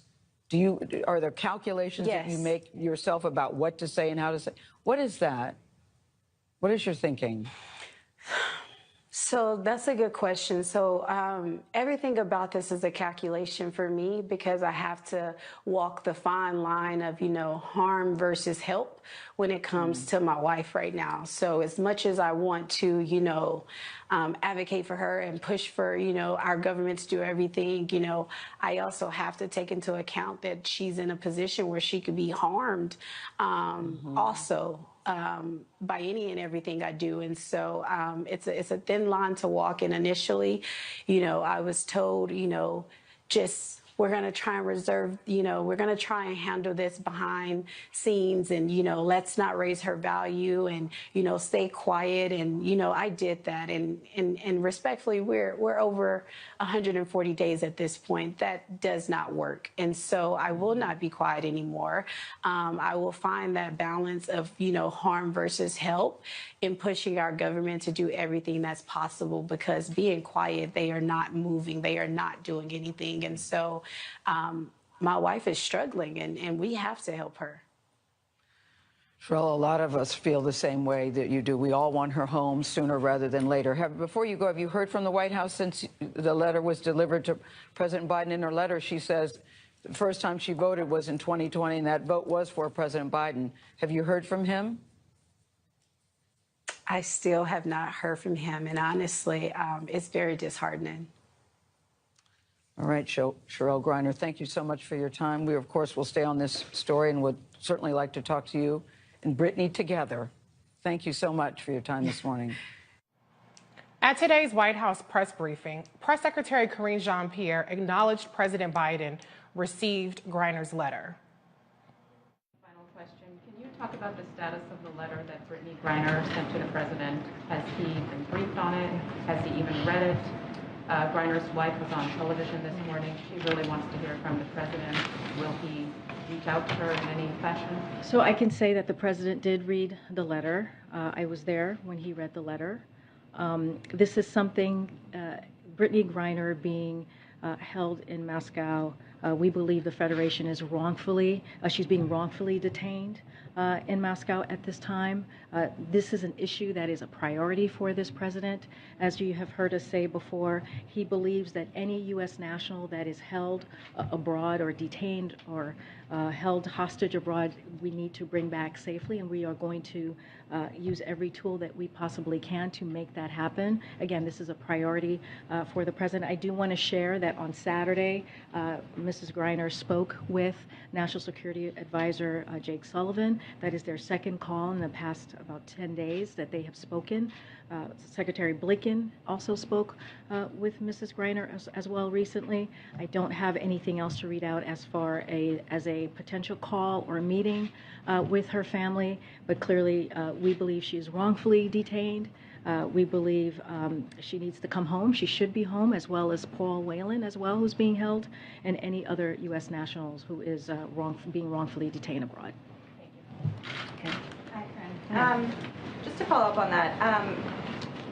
Are there calculations that you make yourself about what to say and how to say? What is that? What is your thinking? So that's a good question. So everything about this is a calculation for me because I have to walk the fine line of, harm versus help when it comes to my wife right now. So as much as I want to, advocate for her and push for, our government to do everything, I also have to take into account that she's in a position where she could be harmed also. By any and everything I do. And so it's a thin line to walk. And initially, I was told, just we're going to try and reserve, we're going to try and handle this behind scenes and, let's not raise her value and, stay quiet. And, I did that. And respectfully, we're over 140 days at this point. That does not work. And so I will not be quiet anymore. I will find that balance of, harm versus help in pushing our government to do everything that's possible, because being quiet, they are not moving. They are not doing anything. And so my wife is struggling and we have to help her. Sherelle, a lot of us feel the same way that you do. We all want her home sooner rather than later. Before you go, have you heard from the White House since the letter was delivered to President Biden? In her letter, she says the first time she voted was in 2020, and that vote was for President Biden. Have you heard from him? I still have not heard from him, and honestly, it's very disheartening. All right, Jayland Griner, thank you so much for your time. We, of course, will stay on this story and would certainly like to talk to you and Brittney together. Thank you so much for your time this morning. At today's White House press briefing, Press Secretary Karine Jean-Pierre acknowledged President Biden received Griner's letter. Final question. Can you talk about the status of the letter that Brittney Griner sent to the president? Has he been briefed on it? Has he even read it? Griner's wife was on television this morning. She really wants to hear from the president. Will he reach out to her in any fashion? So I can say that the president did read the letter. I was there when he read the letter. This is something, Brittney Griner being held in Moscow, we believe the Federation is she's being wrongfully detained in Moscow at this time. This is an issue that is a priority for this president. As you have heard us say before, he believes that any U.S. national that is held abroad or detained or held hostage abroad, we need to bring back safely, and we are going to use every tool that we possibly can to make that happen. Again, this is a priority for the president. I do want to share that on Saturday, Mrs. Griner spoke with National Security Advisor Jake Sullivan. That is their second call in the past about 10 days that they have spoken. Secretary Blinken also spoke with Mrs. Griner as well recently. I don't have anything else to read out as far as a potential call or meeting with her family, but clearly we believe she is wrongfully detained. We believe she needs to come home. She should be home, as well as Paul Whelan as well, who's being held, and any other U.S. nationals who is being wrongfully detained abroad. Okay. Hi, Karen. Just to follow up on that,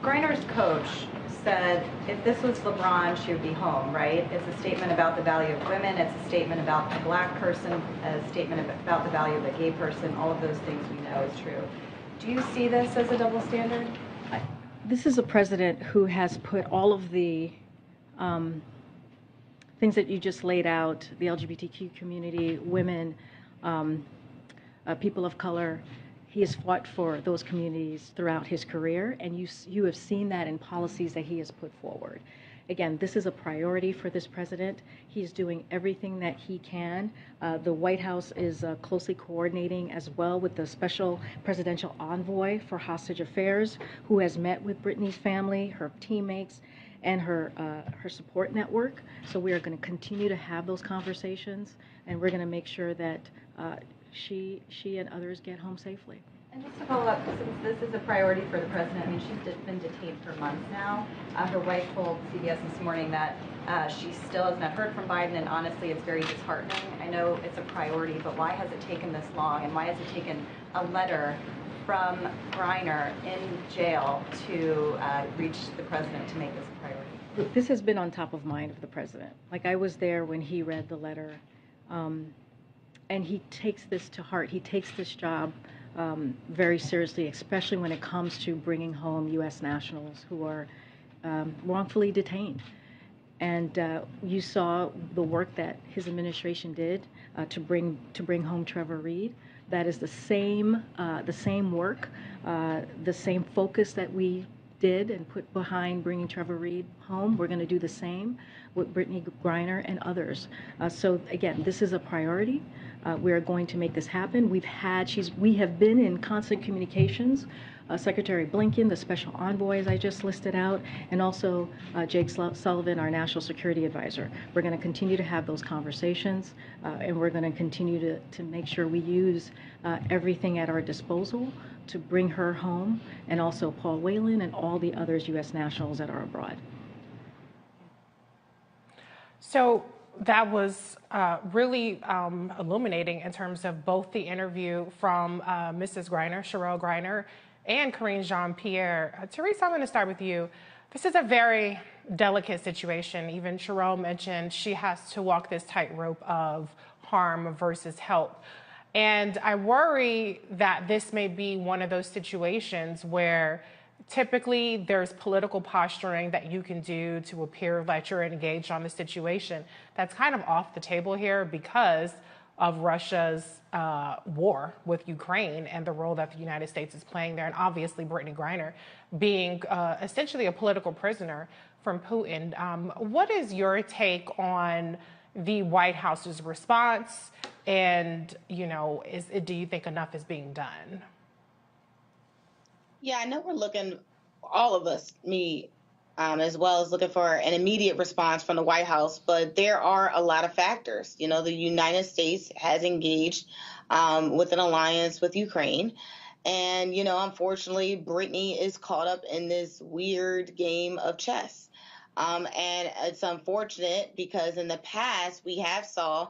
Griner's coach said if this was LeBron, she would be home, right? It's a statement about the value of women. It's a statement about a black person, a statement about the value of a gay person. All of those things we know is true. Do you see this as a double standard? This is a president who has put all of the things that you just laid out, the LGBTQ community, women, people of color. He has fought for those communities throughout his career, and you have seen that in policies that he has put forward. Again, this is a priority for this president. He's doing everything that he can. The White House is closely coordinating as well with the special presidential envoy for hostage affairs, who has met with Brittney's family, her teammates, and her support network. So we are going to continue to have those conversations, and we're going to make sure that she and others get home safely. And just to follow up, since this is a priority for the president, I mean, she's been detained for months now. Her wife told CBS this morning that she still has not heard from Biden, and honestly, it's very disheartening. I know it's a priority, but why has it taken this long, and why has it taken a letter from Griner in jail to reach the president to make this a priority? Look, this has been on top of mind of the president. Like, I was there when he read the letter, and he takes this to heart. He takes this job very seriously, especially when it comes to bringing home U.S. nationals who are wrongfully detained. And you saw the work that his administration did to bring home Trevor Reed. That is the same work, the same focus that we did and put behind bringing Trevor Reed home. We're going to do the same with Brittney Griner and others. So again, this is a priority. We are going to make this happen. We have been in constant communications. Secretary Blinken, the special envoy, as I just listed out, and also Jake Sullivan, our national security advisor. We're going to continue to have those conversations, and we're going to continue to make sure we use everything at our disposal to bring her home, and also Paul Whelan and all the others U.S. nationals that are abroad. So that was really illuminating in terms of both the interview from Mrs. Griner, Cherelle Griner, and Karine Jean-Pierre. Teresa, I'm going to start with you. This is a very delicate situation. Even Cherelle mentioned she has to walk this tightrope of harm versus help. And I worry that this may be one of those situations where typically there's political posturing that you can do to appear that you're engaged on the situation. That's kind of off the table here because of Russia's war with Ukraine and the role that the United States is playing there, and obviously Brittney Griner being essentially a political prisoner from Putin. What is your take on the White House's response, and do you think enough is being done? Yeah, I know we're looking, all of us, me as well as looking for an immediate response from the White House, but there are a lot of factors. The United States has engaged with an alliance with Ukraine. And, unfortunately, Brittney is caught up in this weird game of chess. And it's unfortunate because in the past we have saw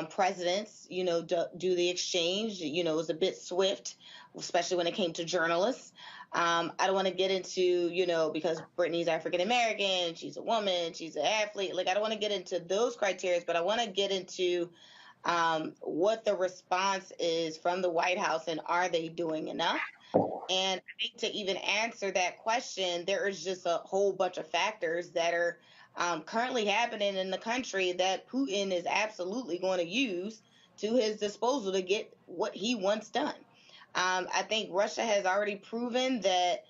presidents, do the exchange. It was a bit swift, especially when it came to journalists. I don't want to get into, because Brittney's African American, she's a woman, she's an athlete. I don't want to get into those criteria, but I want to get into what the response is from the White House, and are they doing enough? And I think to even answer that question, there is just a whole bunch of factors that are currently happening in the country that Putin is absolutely going to use to his disposal to get what he wants done. I think Russia has already proven that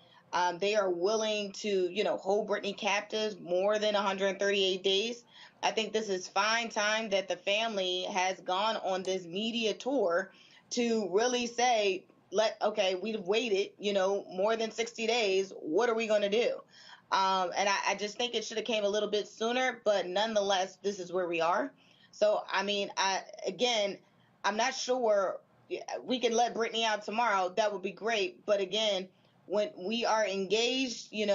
they are willing to, hold Brittney captive more than 138 days. I think this is fine time that the family has gone on this media tour to really say, we've waited, more than 60 days. What are we going to do? And I just think it should have came a little bit sooner, but nonetheless, this is where we are. So, I'm not sure. We can let Brittney out tomorrow. That would be great. But again, when we are engaged, in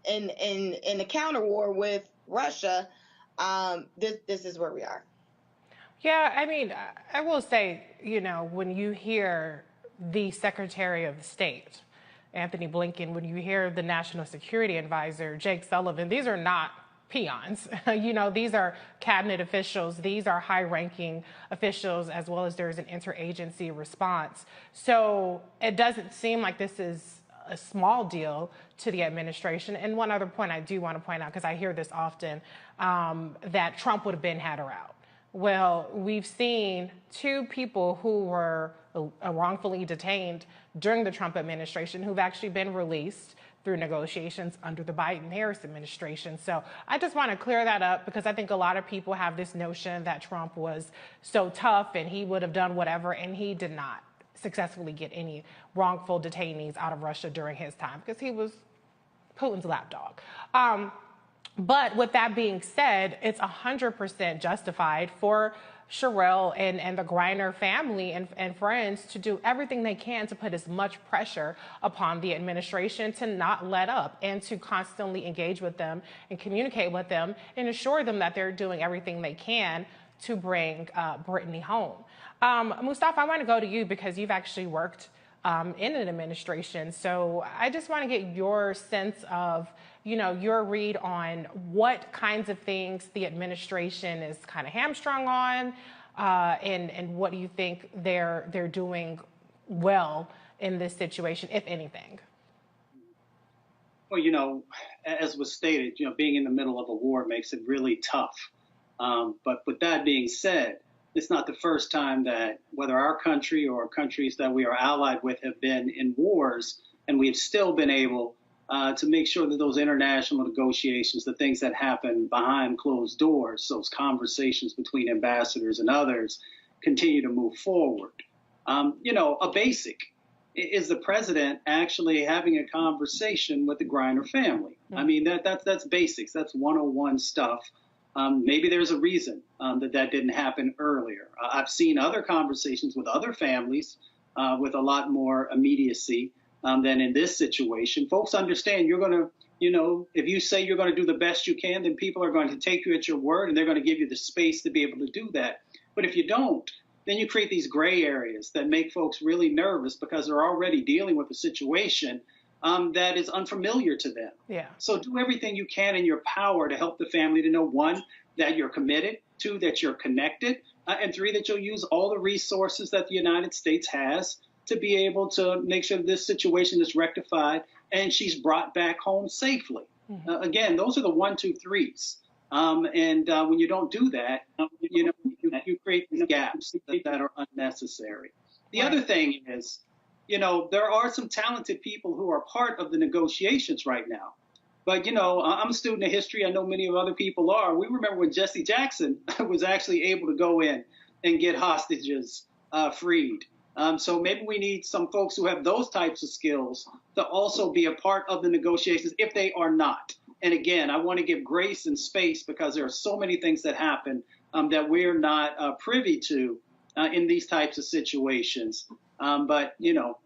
the counter war with Russia, this is where we are. Yeah, I will say, when you hear the Secretary of State, Anthony Blinken, when you hear the National Security Advisor, Jake Sullivan, these are not peons. These are cabinet officials. These are high-ranking officials, as well as there's an interagency response. So it doesn't seem like this is a small deal to the administration. And one other point I do want to point out, because I hear this often, that Trump would have had her out. Well, we've seen two people who were wrongfully detained during the Trump administration who've actually been released through negotiations under the Biden-Harris administration. So I just want to clear that up, because I think a lot of people have this notion that Trump was so tough and he would have done whatever, and he did not successfully get any wrongful detainees out of Russia during his time, because he was Putin's lapdog. But with that being said, it's 100% justified for Cherelle and the Griner family and friends to do everything they can to put as much pressure upon the administration to not let up, and to constantly engage with them and communicate with them and assure them that they're doing everything they can to bring Brittney home. Mustafa, I want to go to you because you've actually worked in an administration. So I just want to get your sense of, your read on what kinds of things the administration is kind of hamstrung on, and what do you think they're doing well in this situation, if anything? Well, as was stated, being in the middle of a war makes it really tough. But with that being said, it's not the first time that whether our country or countries that we are allied with have been in wars, and we've still been able to make sure that those international negotiations, the things that happen behind closed doors, those conversations between ambassadors and others, continue to move forward. A basic is the president actually having a conversation with the Griner family. I mean, that's basics. That's 101 stuff. Maybe there's a reason that didn't happen earlier. I've seen other conversations with other families with a lot more immediacy than in this situation. Folks understand you're going to, if you say you're going to do the best you can, then people are going to take you at your word and they're going to give you the space to be able to do that. But if you don't, then you create these gray areas that make folks really nervous because they're already dealing with a situation that is unfamiliar to them. Yeah. So do everything you can in your power to help the family to know, one, that you're committed, two, that you're connected, and three, that you'll use all the resources that the United States has to be able to make sure this situation is rectified and she's brought back home safely. Mm-hmm. Again, those are the 1, 2, 3s. When you don't do that, you create these gaps that are unnecessary. The other thing is, there are some talented people who are part of the negotiations right now. But, I'm a student of history. I know many of other people are. We remember when Jesse Jackson was actually able to go in and get hostages freed. So maybe we need some folks who have those types of skills to also be a part of the negotiations if they are not. And again, I want to give grace and space because there are so many things that happen that we're not privy to in these types of situations. But,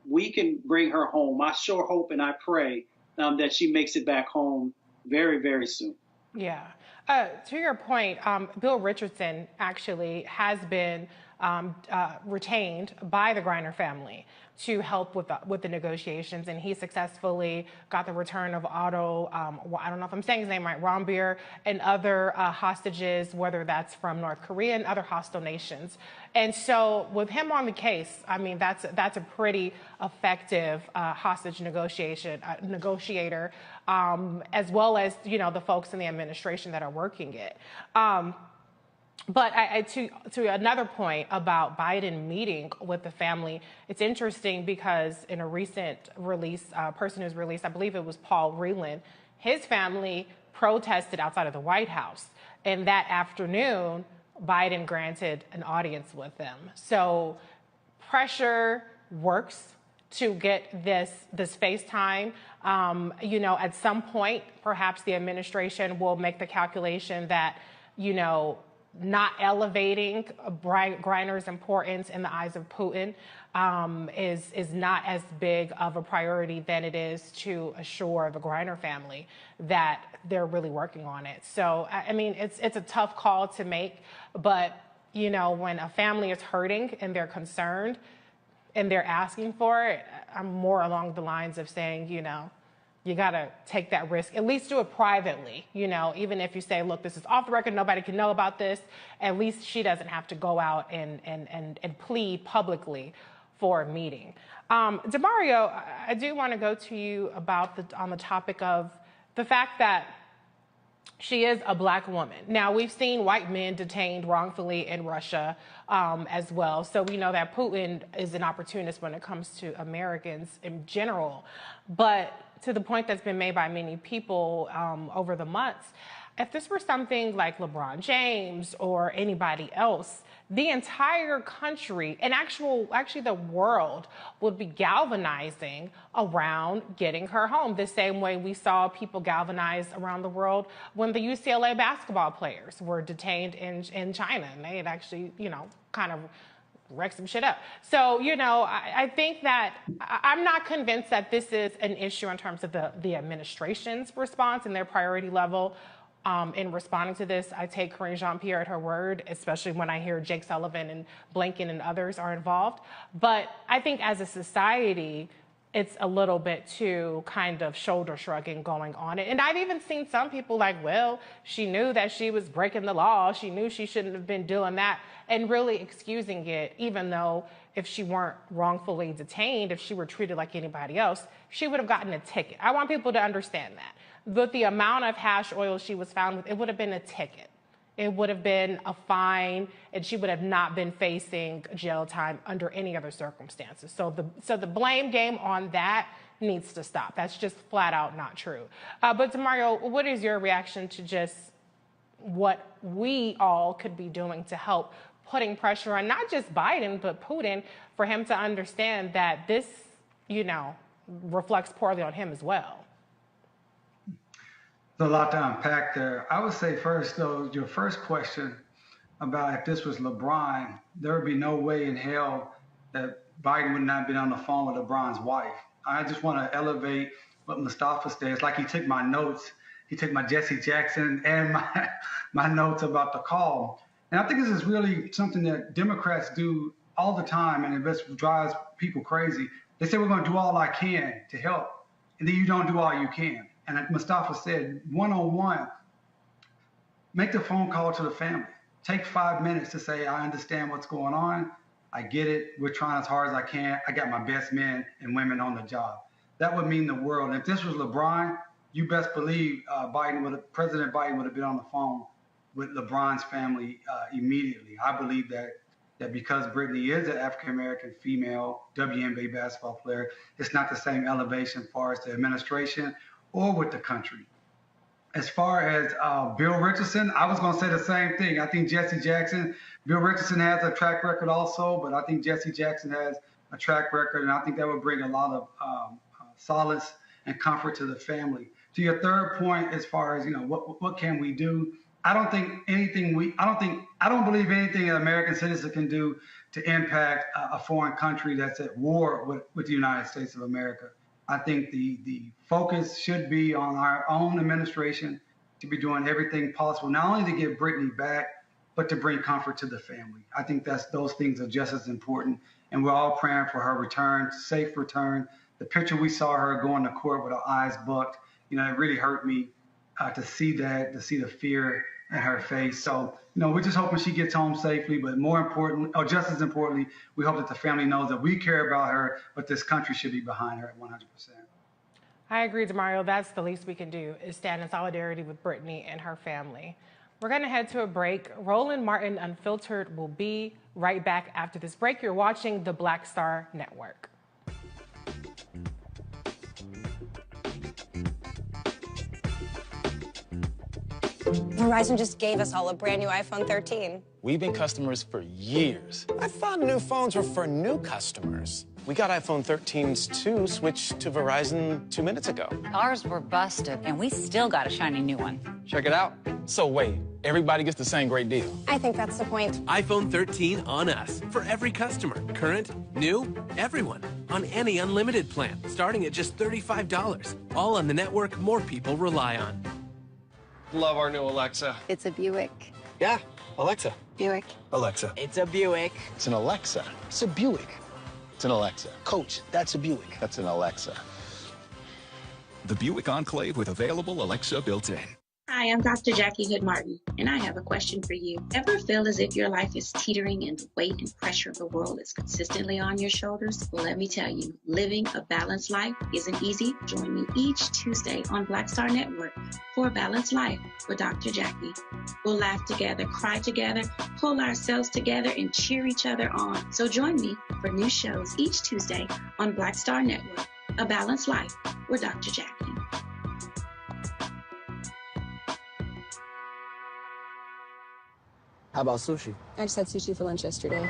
we can bring her home. I sure hope and I pray that she makes it back home very, very soon. Yeah. To your point, Bill Richardson actually has been retained by the Griner family to help with the negotiations, and he successfully got the return of Otto, I don't know if I'm saying his name right, Rombier, and other hostages, whether that's from North Korea and other hostile nations. And so with him on the case, I mean, that's a pretty effective hostage negotiator, as well as, the folks in the administration that are working it. But to another point about Biden meeting with the family, it's interesting because in a recent release, person who's released, I believe it was Paul Reland, his family protested outside of the White House. And that afternoon, Biden granted an audience with them. So pressure works to get this face time. At some point, perhaps the administration will make the calculation that, not elevating Griner's importance in the eyes of Putin is not as big of a priority than it is to assure the Griner family that they're really working on it. So, I mean, it's a tough call to make, but, when a family is hurting and they're concerned and they're asking for it, I'm more along the lines of saying, you got to take that risk, at least do it privately, even if you say, look, this is off the record, nobody can know about this, at least she doesn't have to go out and plead publicly for a meeting. DeMario, I do want to go to you about on the topic of the fact that she is a black woman. Now, we've seen white men detained wrongfully in Russia as well. So we know that Putin is an opportunist when it comes to Americans in general. But to the point that's been made by many people over the months, if this were something like LeBron James or anybody else, the entire country and actually the world would be galvanizing around getting her home the same way we saw people galvanize around the world when the UCLA basketball players were detained in China, and they had actually, kind of wreck some shit up. So, I think that I'm not convinced that this is an issue in terms of the administration's response and their priority level in responding to this. I take Karine Jean-Pierre at her word, especially when I hear Jake Sullivan and Blinken and others are involved. But I think as a society, it's a little bit too kind of shoulder shrugging going on. And I've even seen some people like, well, she knew that she was breaking the law. She knew she shouldn't have been doing that, and really excusing it, even though if she weren't wrongfully detained, if she were treated like anybody else, she would have gotten a ticket. I want people to understand that. With the amount of hash oil she was found with, it would have been a ticket. It would have been a fine, and she would have not been facing jail time under any other circumstances. So the blame game on that needs to stop. That's just flat out not true. But Demario, what is your reaction to just what we all could be doing to help putting pressure on not just Biden, but Putin, for him to understand that this, reflects poorly on him as well? There's a lot to unpack there. I would say first, though, your first question about if this was LeBron, there would be no way in hell that Biden would not have been on the phone with LeBron's wife. I just want to elevate what Mustafa said. It's like he took my notes. He took my Jesse Jackson and my notes about the call. And I think this is really something that Democrats do all the time, and it just drives people crazy. They say, we're going to do all I can to help, and then you don't do all you can. And like Mustafa said, one-on-one, make the phone call to the family. Take 5 minutes to say, I understand what's going on. I get it. We're trying as hard as I can. I got my best men and women on the job. That would mean the world. And if this was LeBron, you best believe President Biden would have been on the phone with LeBron's family immediately. I believe that because Brittney is an African-American female WNBA basketball player, it's not the same elevation as far as the administration or with the country. As far as Bill Richardson, I was going to say the same thing. I think Jesse Jackson, Bill Richardson has a track record also, but I think Jesse Jackson has a track record, and I think that would bring a lot of solace and comfort to the family. To your third point, as far as, what can we do? I don't believe anything an American citizen can do to impact a foreign country that's at war with the United States of America. I think the focus should be on our own administration to be doing everything possible, not only to get Brittney back, but to bring comfort to the family. I think those things are just as important. And we're all praying for her return, safe return. The picture we saw her going to court with her eyes bucked, it really hurt me to see that, to see the fear in her face. So, we're just hoping she gets home safely, but more importantly, or just as importantly, we hope that the family knows that we care about her, but this country should be behind her at 100%. I agree, Demario. That's the least we can do, is stand in solidarity with Brittney and her family. We're going to head to a break. Roland Martin Unfiltered will be right back after this break. You're watching the Black Star Network. Verizon just gave us all a brand new iPhone 13. We've been customers for years. I thought new phones were for new customers. We got iPhone 13s too, switched to Verizon 2 minutes ago. Ours were busted, and we still got a shiny new one. Check it out. So wait, everybody gets the same great deal. I think that's the point. iPhone 13 on us. For every customer. Current, new, everyone. On any unlimited plan. Starting at just $35. All on the network more people rely on. Love our new Alexa. It's a Buick. Yeah, Alexa. Buick. Alexa. It's a Buick. It's an Alexa. It's a Buick. It's an Alexa. Coach, that's a Buick. That's an Alexa. The Buick Enclave with available Alexa built-in. Hi, I'm Dr. Jackie Hood Martin, and I have a question for you. Ever feel as if your life is teetering and the weight and pressure of the world is consistently on your shoulders? Well, let me tell you, living a balanced life isn't easy. Join me each Tuesday on Black Star Network for A Balanced Life with Dr. Jackie. We'll laugh together, cry together, pull ourselves together, and cheer each other on. So join me for new shows each Tuesday on Black Star Network, A Balanced Life with Dr. Jackie. How about sushi? I just had sushi for lunch yesterday.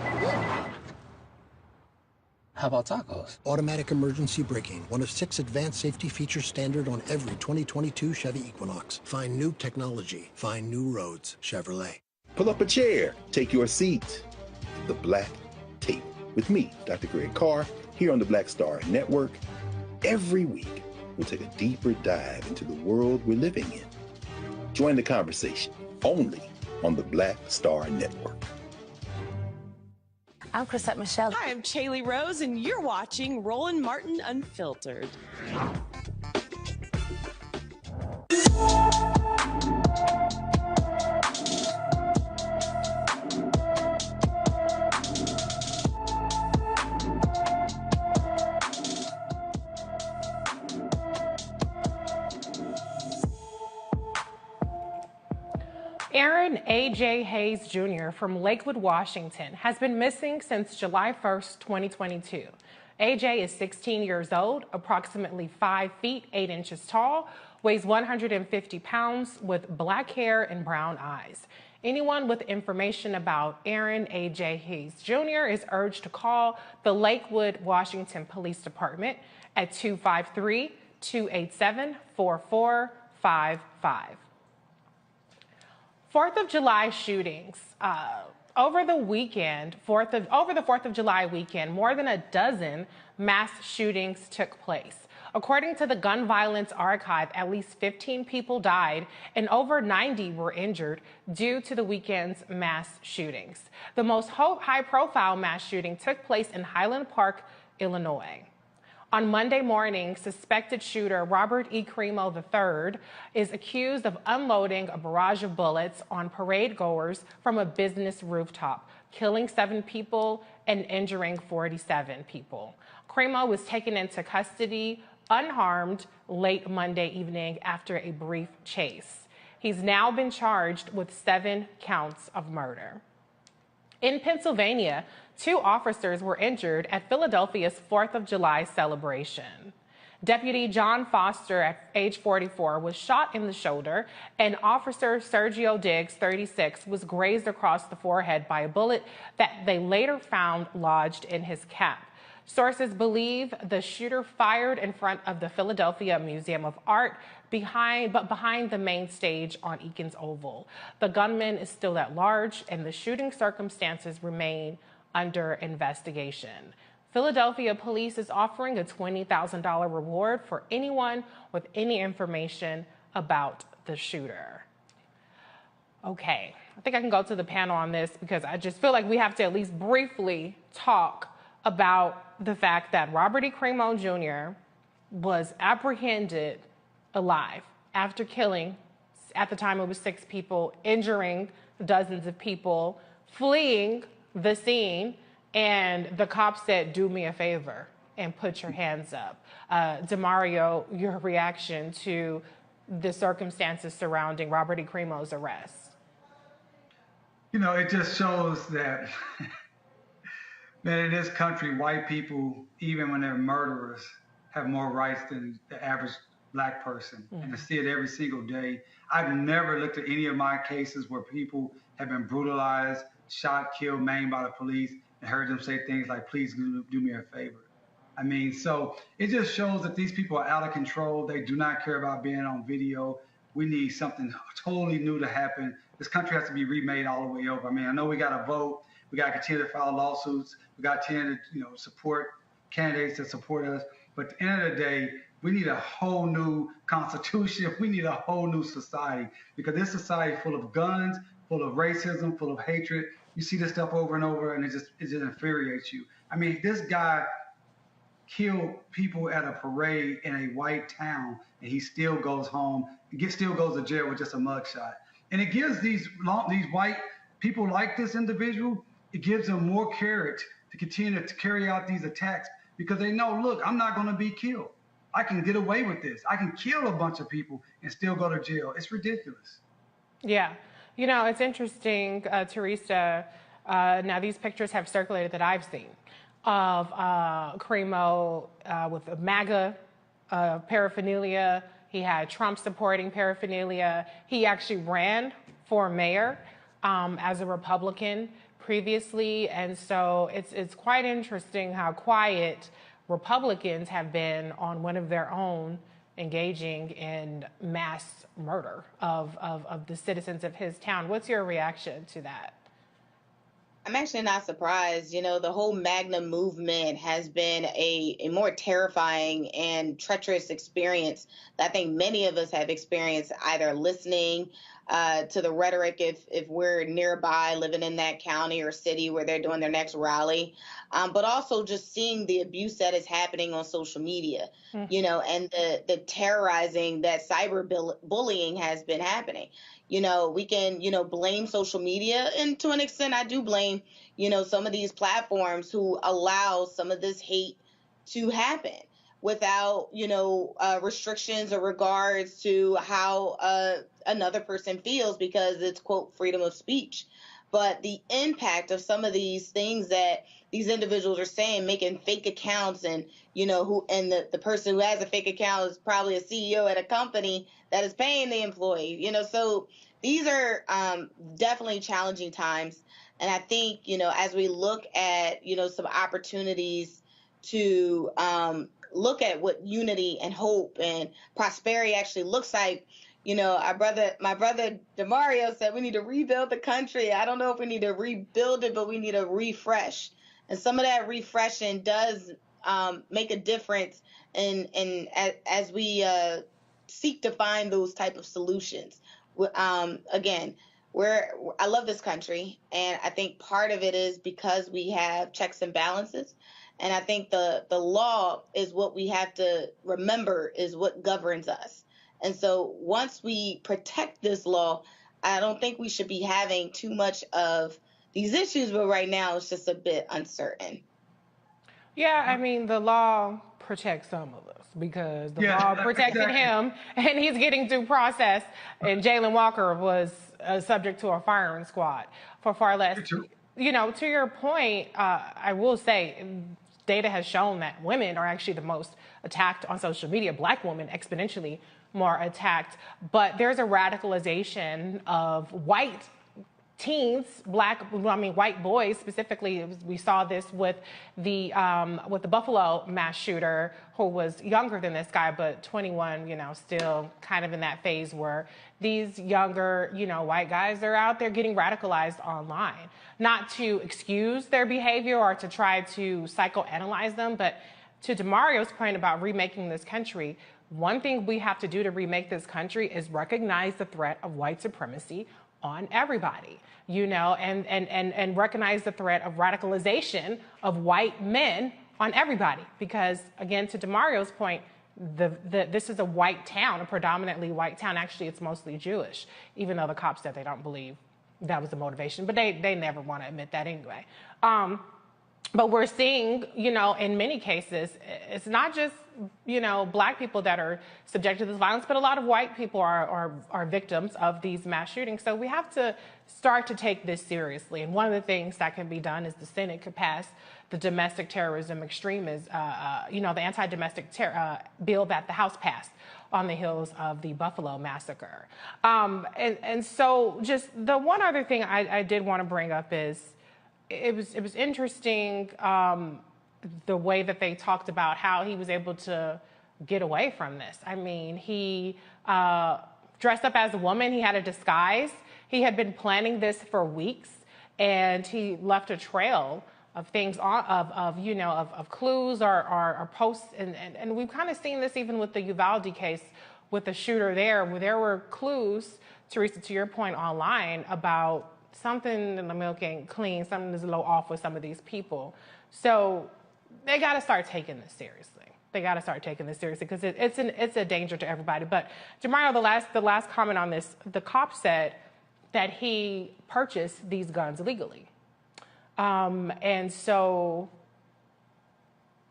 How about tacos? Automatic emergency braking, one of 6 advanced safety features standard on every 2022 Chevy Equinox. Find new technology. Find new roads. Chevrolet. Pull up a chair. Take your seat. The Black Tape with me, Dr. Greg Carr, here on the Black Star Network. Every week, we'll take a deeper dive into the world we're living in. Join the conversation only on the Black Star Network. I'm Chrisette Michelle. Hi, I'm Chaley Rose, and you're watching Roland Martin Unfiltered. Aaron A.J. Hayes Jr. from Lakewood, Washington, has been missing since July 1st, 2022. A.J. is 16 years old, approximately 5 feet 8 inches tall, weighs 150 pounds, with black hair and brown eyes. Anyone with information about Aaron A.J. Hayes Jr. is urged to call the Lakewood, Washington Police Department at 253-287-4455. 4th of July shootings. Over the 4th of July weekend, more than a dozen mass shootings took place. According to the Gun Violence Archive, at least 15 people died and over 90 were injured due to the weekend's mass shootings. The most high-profile mass shooting took place in Highland Park, Illinois. On Monday morning, suspected shooter Robert E. Cremo III is accused of unloading a barrage of bullets on parade goers from a business rooftop, killing 7 people and injuring 47 people. Cremo was taken into custody unharmed late Monday evening after a brief chase. He's now been charged with 7 counts of murder. In Pennsylvania, 2 officers were injured at Philadelphia's 4th of July celebration. Deputy John Foster, at age 44, was shot in the shoulder, and Officer Sergio Diggs, 36, was grazed across the forehead by a bullet that they later found lodged in his cap. Sources believe the shooter fired in front of the Philadelphia Museum of Art, behind the main stage on Eakins Oval. The gunman is still at large, and the shooting circumstances remain under investigation. Philadelphia police is offering a $20,000 reward for anyone with any information about the shooter. Okay, I think I can go to the panel on this because I just feel like we have to at least briefly talk about the fact that Robert E. Cremo Jr. was apprehended alive after killing, at the time it was 6 people, injuring dozens of people, fleeing the scene, and the cops said, "Do me a favor and put your hands up." DeMario, your reaction to the circumstances surrounding Robert E. Cremo's arrest? You know, it just shows that, man, in this country, white people, even when they're murderers, have more rights than the average Black person. And I see it every single day. I've never looked at any of my cases where people have been brutalized, shot, killed, maimed by the police, and heard them say things like, "Please do me a favor." I mean, so it just shows that these people are out of control. They do not care about being on video. We need something totally new to happen. This country has to be remade all the way over. I mean, I know we got to vote. We got to continue to file lawsuits. We got to continue to, support candidates that support us. But at the end of the day, we need a whole new constitution. We need a whole new society, because this society full of guns, full of racism, full of hatred. You see this stuff over and over, and it just infuriates you. I mean, this guy killed people at a parade in a white town, and he still goes home, still goes to jail with just a mugshot. And it gives these white people like this individual, it gives them more courage to continue to carry out these attacks, because they know, look, I'm not going to be killed. I can get away with this. I can kill a bunch of people and still go to jail. It's ridiculous. Yeah. You know, it's interesting, Teresa. Now, these pictures have circulated that I've seen of Cremo with MAGA paraphernalia. He had Trump supporting paraphernalia. He actually ran for mayor as a Republican previously. And so it's quite interesting how quiet Republicans have been on one of their own engaging in mass murder of the citizens of his town. What's your reaction to that? I'm actually not surprised. You know, the whole MAGA movement has been a more terrifying and treacherous experience that I think many of us have experienced, either listening to the rhetoric if we're nearby, living in that county or city where they're doing their next rally, but also just seeing the abuse that is happening on social media, you know, and the terrorizing that cyber bullying has been happening. You know, we can, you know, blame social media, and to an extent I do blame, you know, some of these platforms who allow some of this hate to happen without, you know, restrictions or regards to how another person feels, because it's, quote, freedom of speech. But the impact of some of these things that these individuals are saying, making fake accounts, and, you know, the person who has a fake account is probably a CEO at a company that is paying the employee, you know, so these are definitely challenging times. And I think, you know, as we look at, you know, some opportunities to look at what unity and hope and prosperity actually looks like. You know, my brother DeMario said we need to rebuild the country. I don't know if we need to rebuild it, but we need a refresh. And some of that refreshing does make a difference as we seek to find those type of solutions. Again, I love this country, and I think part of it is because we have checks and balances. And I think the law is what we have to remember is what governs us. And so once we protect this law, I don't think we should be having too much of these issues, but right now it's just a bit uncertain. Yeah, I mean, the law protects some of us because the law protected him, and he's getting due process. And Jayland Walker was subject to a firing squad for far less. You know, to your point, I will say data has shown that women are actually the most attacked on social media. Black women exponentially more attacked. But there's a radicalization of white teens, white boys specifically. We saw this with the Buffalo mass shooter, who was younger than this guy, but 21, you know, still kind of in that phase where these younger, you know, white guys are out there getting radicalized online. Not to excuse their behavior or to try to psychoanalyze them, but to DeMario's point about remaking this country, one thing we have to do to remake this country is recognize the threat of white supremacy on everybody, you know, and recognize the threat of radicalization of white men on everybody. Because, again, to DeMario's point, this is a white town, a predominantly white town. Actually, it's mostly Jewish, even though the cops said they don't believe that was the motivation. But they never want to admit that anyway. But we're seeing, you know, in many cases, it's not just, you know, black people that are subjected to this violence, but a lot of white people are victims of these mass shootings. So we have to start to take this seriously. And one of the things that can be done is the Senate could pass the domestic terrorism extremism, you know, the anti-domestic bill that the House passed on the heels of the Buffalo massacre. And so just the one other thing I did want to bring up is, it was interesting the way that they talked about how he was able to get away from this. I mean, he dressed up as a woman. He had a disguise. He had been planning this for weeks, and he left a trail of things of clues or posts. And we've kind of seen this even with the Uvalde case with the shooter there, where there were clues, Teresa, to your point, online about something in the milk ain't clean, something is a little off with some of these people. So they got to start taking this seriously. They got to start taking this seriously because it's a danger to everybody. But DeMario, the last comment on this, the cop said that he purchased these guns illegally. And so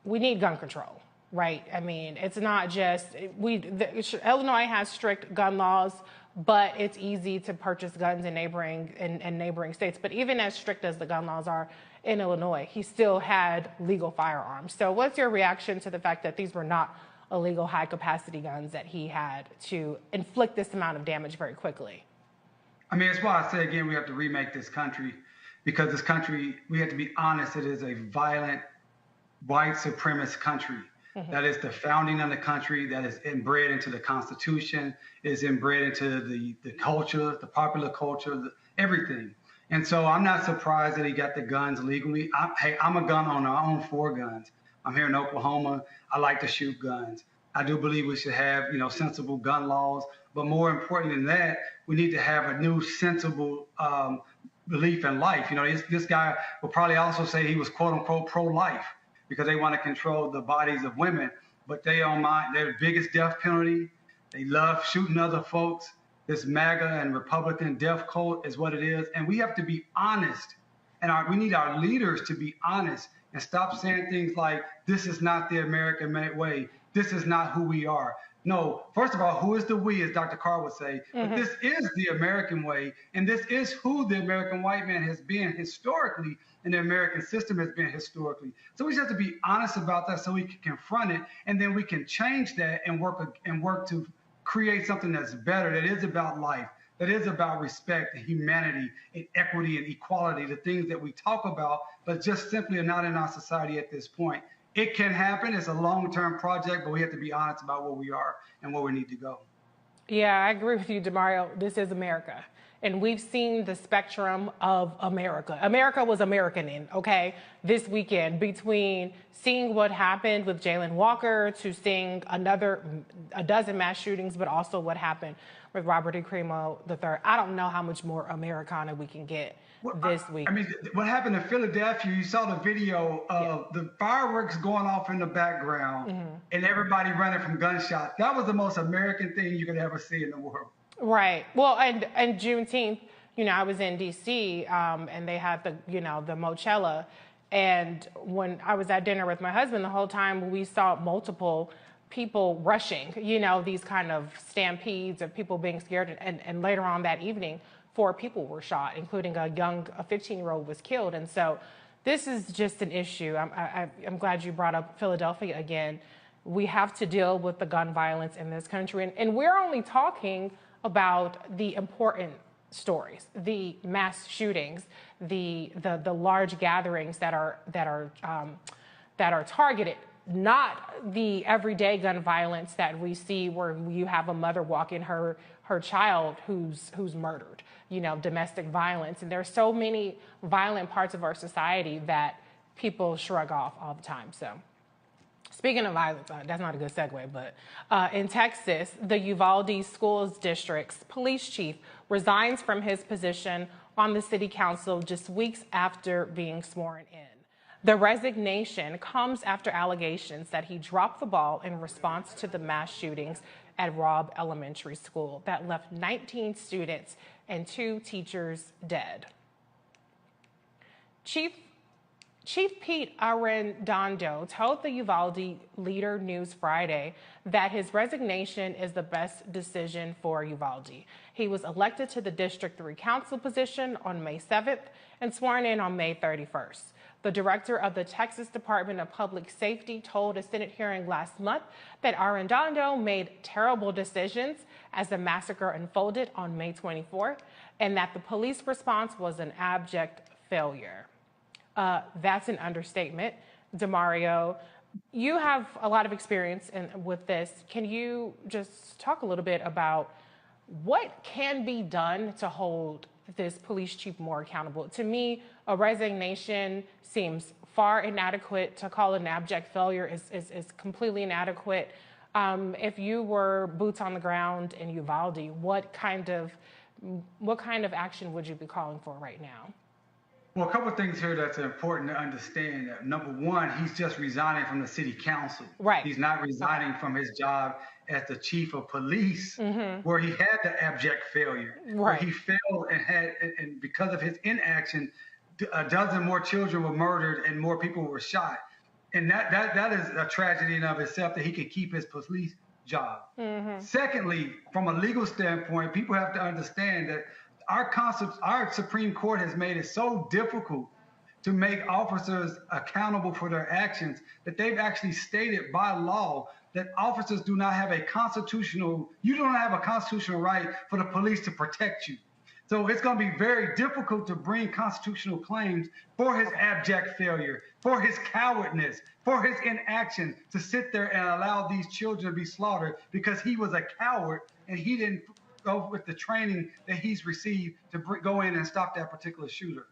we need gun control, right? I mean, it's not just, Illinois has strict gun laws, but it's easy to purchase guns in neighboring states. But even as strict as the gun laws are in Illinois, he still had legal firearms. So what's your reaction to the fact that these were not illegal high-capacity guns that he had to inflict this amount of damage very quickly? I mean, that's why I say, again, we have to remake this country, because this country, we have to be honest, it is a violent, white supremacist country. Mm-hmm. That is the founding of the country, that is inbred into the Constitution, is inbred into the culture, the popular culture, everything. And so I'm not surprised that he got the guns legally. I'm a gun owner. I own 4 guns. I'm here in Oklahoma. I like to shoot guns. I do believe we should have, sensible gun laws. But more important than that, we need to have a new sensible belief in life. You know, this guy will probably also say he was quote unquote pro-life because they want to control the bodies of women, but they don't mind their biggest death penalty. They love shooting other folks. This MAGA and Republican death cult is what it is. And we have to be honest. And we need our leaders to be honest and stop saying things like, this is not the American way. This is not who we are. No, first of all, who is the we, as Dr. Carr would say, but this is the American way, and this is who the American white man has been historically, and the American system has been historically. So we just have to be honest about that so we can confront it, and then we can change that and work to create something that's better, that is about life, that is about respect and humanity and equity and equality, the things that we talk about, but just simply are not in our society at this point. It can happen. It's a long-term project, but we have to be honest about where we are and where we need to go. Yeah, I agree with you, Demario. This is America. And we've seen the spectrum of America. America was Americaning, okay, this weekend, between seeing what happened with Jayland Walker to seeing a dozen mass shootings, but also what happened with Robert E. Crimo III. I don't know how much more Americana we can get this week. I mean, what happened in Philadelphia, you saw the video of the fireworks going off in the background and everybody running from gunshots. That was the most American thing you could ever see in the world. Right. Well, and Juneteenth, you know, I was in D.C. And they had the Mochella. And when I was at dinner with my husband, the whole time we saw multiple people rushing, you know, these kind of stampedes of people being scared. And later on that evening, 4 people were shot, including a 15-year-old was killed. And so this is just an issue. I'm glad you brought up Philadelphia again. We have to deal with the gun violence in this country. And we're only talking about the important stories, the mass shootings, the large gatherings that are targeted, not the everyday gun violence that we see where you have a mother walking her child who's murdered, you know, domestic violence. And there's so many violent parts of our society that people shrug off all the time. So speaking of violence, that's not a good segue, but in Texas, the Uvalde Schools District's police chief resigns from his position on the city council just weeks after being sworn in. The resignation comes after allegations that he dropped the ball in response to the mass shootings at Robb Elementary School that left 19 students and 2 teachers dead. Chief Pete Arredondo told the Uvalde Leader News Friday that his resignation is the best decision for Uvalde. He was elected to the District 3 Council position on May 7th and sworn in on May 31st. The director of the Texas Department of Public Safety told a Senate hearing last month that Arredondo made terrible decisions as the massacre unfolded on May 24th and that the police response was an abject failure. That's an understatement. Demario, you have a lot of experience with this. Can you just talk a little bit about what can be done to hold this police chief more accountable? To me, a resignation seems far inadequate. To call it an abject failure is completely inadequate. If you were boots on the ground in Uvalde, what kind of action would you be calling for right now? Well, a couple of things here that's important to understand. Number one, he's just resigning from the city council. Right. He's not resigning from his job as the chief of police, where he had the abject failure, where he failed and because of his inaction, a dozen more children were murdered and more people were shot. And that is a tragedy in of itself that he could keep his police job. Secondly, from a legal standpoint, people have to understand that our Supreme Court has made it so difficult to make officers accountable for their actions that they've actually stated by law that officers do not have you don't have a constitutional right for the police to protect you. So it's going to be very difficult to bring constitutional claims for his abject failure, for his cowardness, for his inaction to sit there and allow these children to be slaughtered because he was a coward and he didn't go with the training that he's received to go in and stop that particular shooter.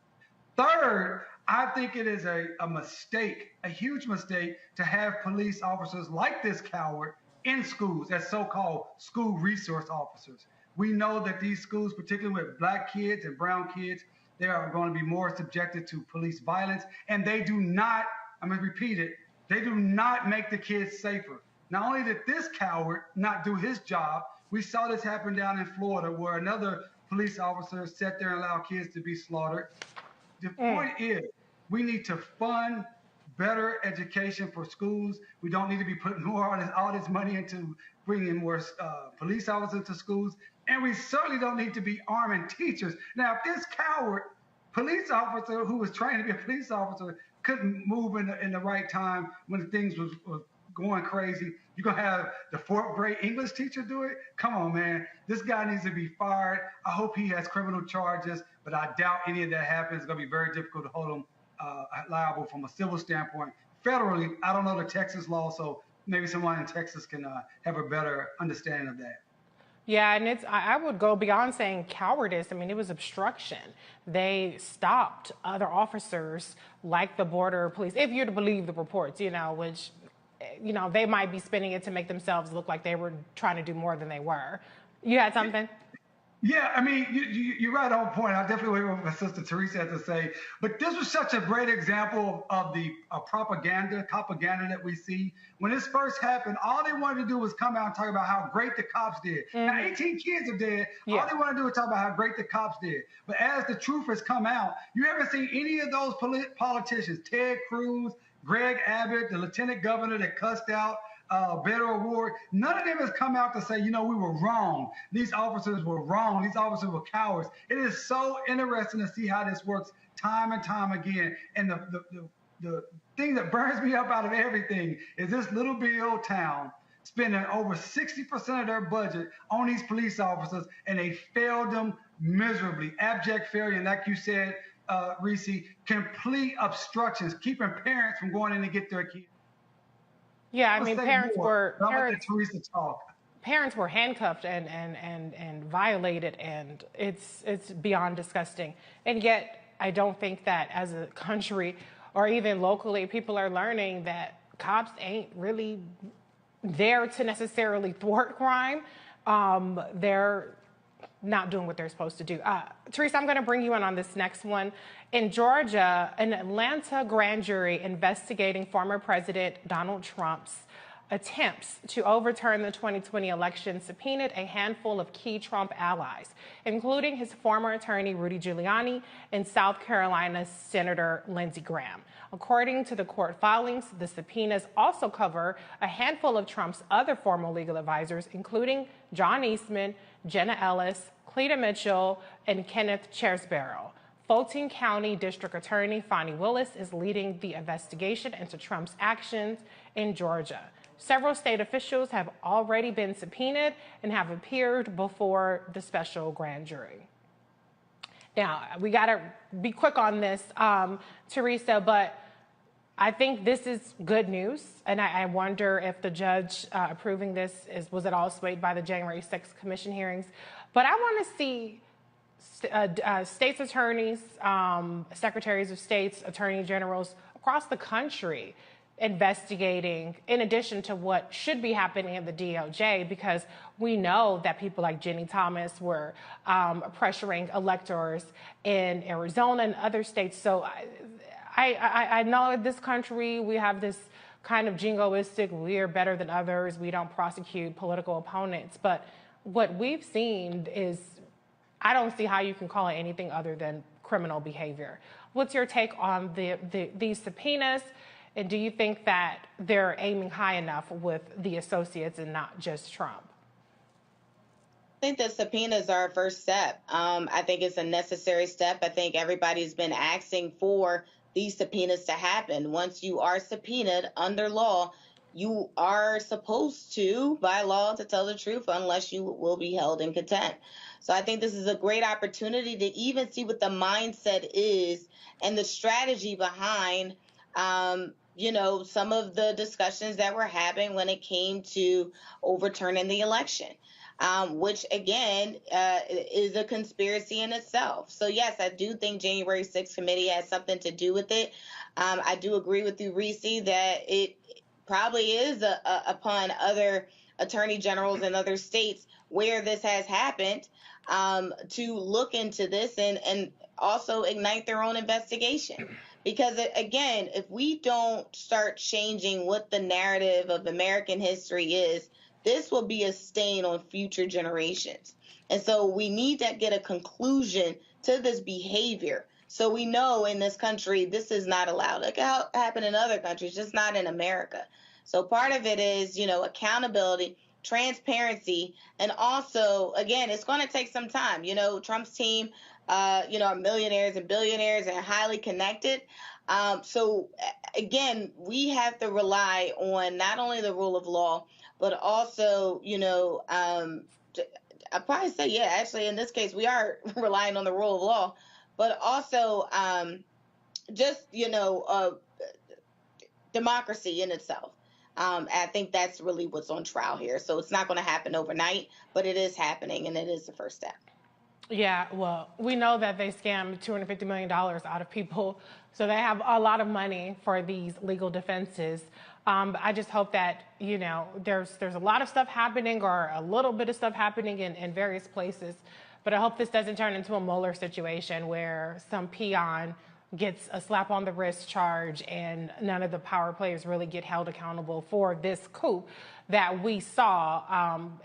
Third, I think it is a mistake, a huge mistake, to have police officers like this coward in schools as so-called school resource officers. We know that these schools, particularly with black kids and brown kids, they are going to be more subjected to police violence, and they do not, I'm going to repeat it, they do not make the kids safer. Not only did this coward not do his job, we saw this happen down in Florida where another police officer sat there and allowed kids to be slaughtered. The point is, we need to fund better education for schools. We don't need to be putting all this money into bringing more police officers to schools. And we certainly don't need to be arming teachers. Now, if this coward police officer who was trained to be a police officer couldn't move in the right time when things was going crazy, you're going to have the fourth grade English teacher do it? Come on, man. This guy needs to be fired. I hope he has criminal charges, but I doubt any of that happens. It's going to be very difficult to hold him liable from a civil standpoint. Federally, I don't know the Texas law, so maybe someone in Texas can have a better understanding of that. Yeah, and I would go beyond saying cowardice. I mean, it was obstruction. They stopped other officers like the border police, if you're to believe the reports, which, they might be spinning it to make themselves look like they were trying to do more than they were. You had something? Yeah, I mean, you're right on point. I definitely agree with what my sister Teresa had to say. But this was such a great example of the propaganda that we see. When this first happened, all they wanted to do was come out and talk about how great the cops did. Now, 18 kids are dead. Yeah. All they want to do is talk about how great the cops did. But as the truth has come out, you haven't seen any of those politicians, Ted Cruz, Greg Abbott, the lieutenant governor that cussed out Beto O'Rourke, none of them has come out to say, we were wrong. These officers were wrong. These officers were cowards. It is so interesting to see how this works time and time again. And the thing that burns me up out of everything is this little bitty old town spending over 60% of their budget on these police officers, and they failed them miserably. Abject failure, and like you said, Reese, complete obstructions, keeping parents from going in to get their kids. Yeah, I mean, parents were handcuffed and violated, and it's beyond disgusting. And yet, I don't think that as a country or even locally, people are learning that cops ain't really there to necessarily thwart crime. They're not doing what they're supposed to do. Teresa, I'm going to bring you in on this next one. In Georgia, an Atlanta grand jury investigating former President Donald Trump's attempts to overturn the 2020 election subpoenaed a handful of key Trump allies, including his former attorney Rudy Giuliani and South Carolina's Senator Lindsey Graham. According to the court filings, the subpoenas also cover a handful of Trump's other former legal advisors, including John Eastman, Jenna Ellis, Cleta Mitchell, and Kenneth Chesebro. Fulton County District Attorney Fani Willis is leading the investigation into Trump's actions in Georgia. Several state officials have already been subpoenaed and have appeared before the special grand jury. Now, we got to be quick on this, Teresa, but I think this is good news, and I wonder if the judge approving this was at all swayed by the January 6th commission hearings. But I want to see states attorneys, secretaries of states, attorney generals across the country investigating, in addition to what should be happening in the DOJ, because we know that people like Jenny Thomas were pressuring electors in Arizona and other states. So I know in this country we have this kind of jingoistic, we are better than others, we don't prosecute political opponents. But what we've seen is, I don't see how you can call it anything other than criminal behavior. What's your take on these subpoenas? And do you think that they're aiming high enough with the associates and not just Trump? I think the subpoenas are a first step. I think it's a necessary step. I think everybody's been asking for these subpoenas to happen. Once you are subpoenaed under law, you are supposed to, by law, to tell the truth unless you will be held in contempt. So I think this is a great opportunity to even see what the mindset is and the strategy behind some of the discussions that we're having when it came to overturning the election, which, again, is a conspiracy in itself. So, yes, I do think January 6th committee has something to do with it. I do agree with you, Reese, that probably is upon other attorney generals in other states where this has happened to look into this and also ignite their own investigation. Because, again, if we don't start changing what the narrative of American history is, this will be a stain on future generations. And so we need to get a conclusion to this behavior. So we know in this country, this is not allowed. Look how it happened in other countries, just not in America. So part of it is, accountability, transparency, and also, again, it's going to take some time. Trump's team, are millionaires and billionaires and highly connected. So, again, we have to rely on not only the rule of law, but also, I'd probably say, yeah, actually, in this case, we are relying on the rule of law, but also democracy in itself. I think that's really what's on trial here. So it's not going to happen overnight, but it is happening, and it is the first step. Yeah, well, we know that they scammed $250 million out of people, so they have a lot of money for these legal defenses. I just hope that, there's a lot of stuff happening or a little bit of stuff happening in various places, but I hope this doesn't turn into a Mueller situation where some peon gets a slap on the wrist charge and none of the power players really get held accountable for this coup that we saw.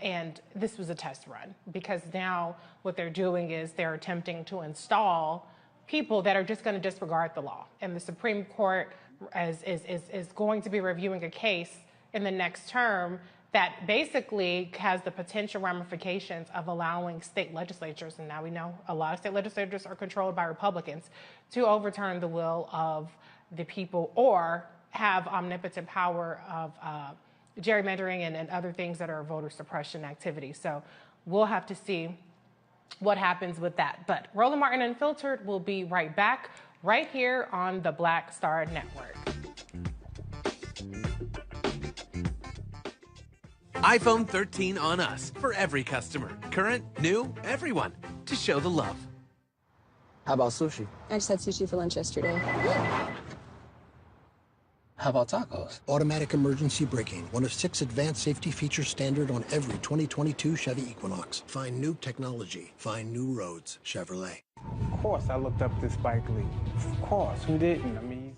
And this was a test run, because now what they're doing is they're attempting to install people that are just going to disregard the law. And the Supreme Court is going to be reviewing a case in the next term that basically has the potential ramifications of allowing state legislatures, and now we know a lot of state legislatures are controlled by Republicans, to overturn the will of the people or have omnipotent power of gerrymandering and other things that are voter suppression activities. So we'll have to see what happens with that. But Roland Martin Unfiltered will be right back, right here on the Black Star Network. iPhone 13 on us for every customer. Current, new, everyone. To show the love. How about sushi? I just had sushi for lunch yesterday. How about tacos? Automatic emergency braking, one of 6 advanced safety features standard on every 2022 Chevy Equinox. Find new technology. Find new roads. Chevrolet. Of course, I looked up to Spike Lee. Of course, who didn't? I mean,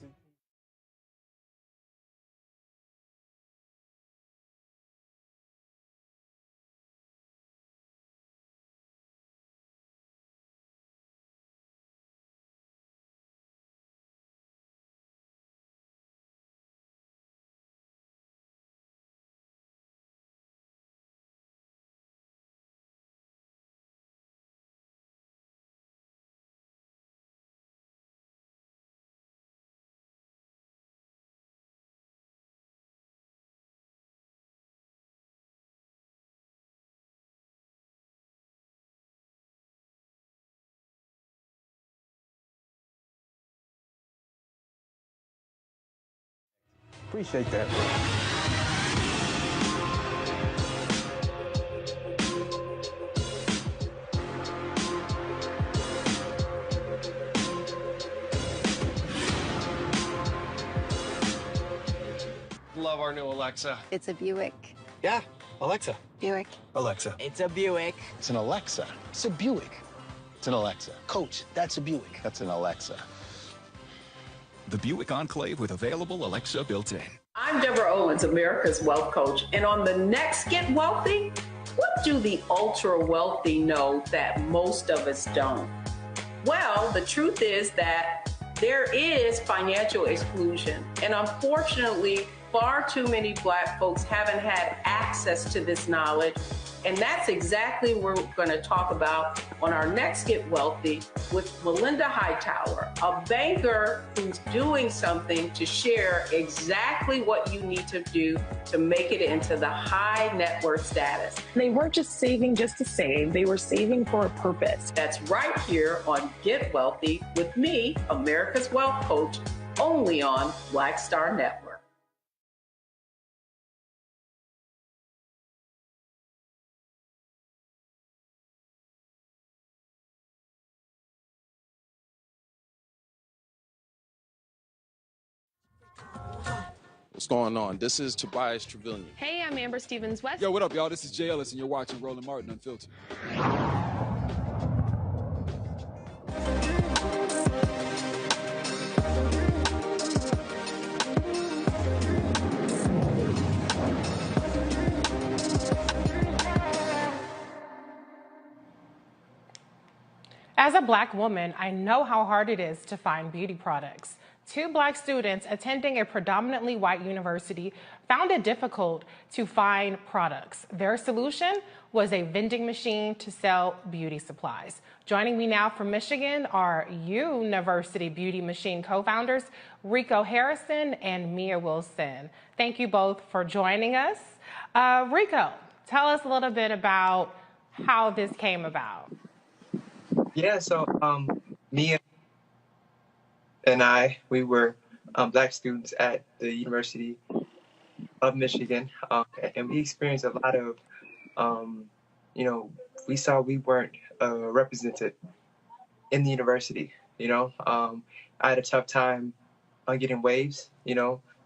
appreciate that. Love our new Alexa. It's a Buick. Yeah, Alexa. Buick. Alexa. It's a Buick. It's an Alexa. It's a Buick. It's an Alexa. Coach, that's a Buick. That's an Alexa. The Buick Enclave with available Alexa built-in. I'm Deborah Owens, America's Wealth Coach. And on the next Get Wealthy, what do the ultra wealthy know that most of us don't? Well, the truth is that there is financial exclusion. And unfortunately, far too many Black folks haven't had access to this knowledge. And that's exactly what we're going to talk about on our next Get Wealthy with Melinda Hightower, a banker who's doing something to share exactly what you need to do to make it into the high net worth status. They weren't just saving just to save, they were saving for a purpose. That's right here on Get Wealthy with me, America's Wealth Coach, only on Black Star Network. What's going on? This is Tobias Trevelyan. Hey, I'm Amber Stevens-West. Yo, what up, y'all? This is Jay Ellis, and you're watching Roland Martin Unfiltered. As a Black woman, I know how hard it is to find beauty products. 2 Black students attending a predominantly white university found it difficult to find products. Their solution was a vending machine to sell beauty supplies. Joining me now from Michigan are University Beauty Machine co-founders Rico Harrison and Mia Wilson. Thank you both for joining us. Rico, tell us a little bit about how this came about. Yeah, so Mia and I, we were Black students at the University of Michigan, and we experienced a lot of, we saw we weren't represented in the university. I had a tough time getting waves,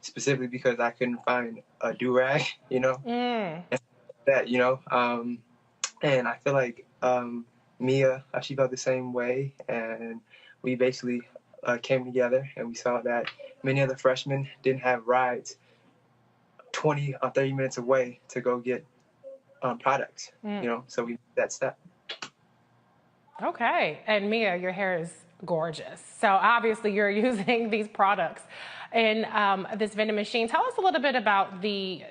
specifically because I couldn't find a do-rag, and that, and I feel like Mia, she felt the same way, and we basically came together and we saw that many other freshmen didn't have rides 20 or 30 minutes away to go get products, so we made that step. Okay, and Mia, your hair is gorgeous. So obviously you're using these products in this vending machine. Tell us a little bit about the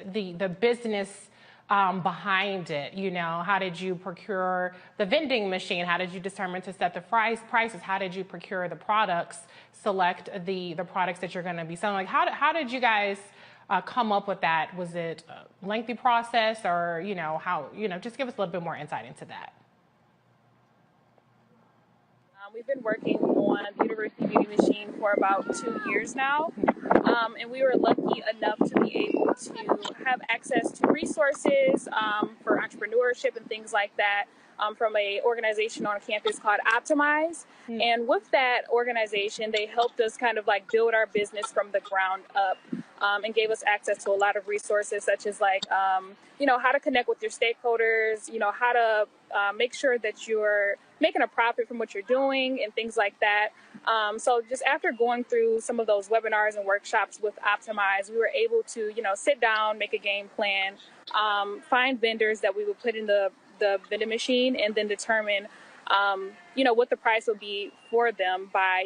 business behind it. How did you procure the vending machine? How did you determine to set the prices? How did you procure the products, select the products that you're going to be selling? Like, how did you guys come up with that? Was it a lengthy process, or just give us a little bit more insight into that. We've been working on the University Beauty Machine for about 2 years now, and we were lucky enough to be able to have access to resources for entrepreneurship and things like that from an organization on campus called Optimize. And with that organization, they helped us kind of like build our business from the ground up, and gave us access to a lot of resources such as like, how to connect with your stakeholders, how to make sure that you're making a profit from what you're doing and things like that. So just after going through some of those webinars and workshops with Optimize, we were able to, sit down, make a game plan, find vendors that we would put in the vending machine, and then determine, what the price would be for them by,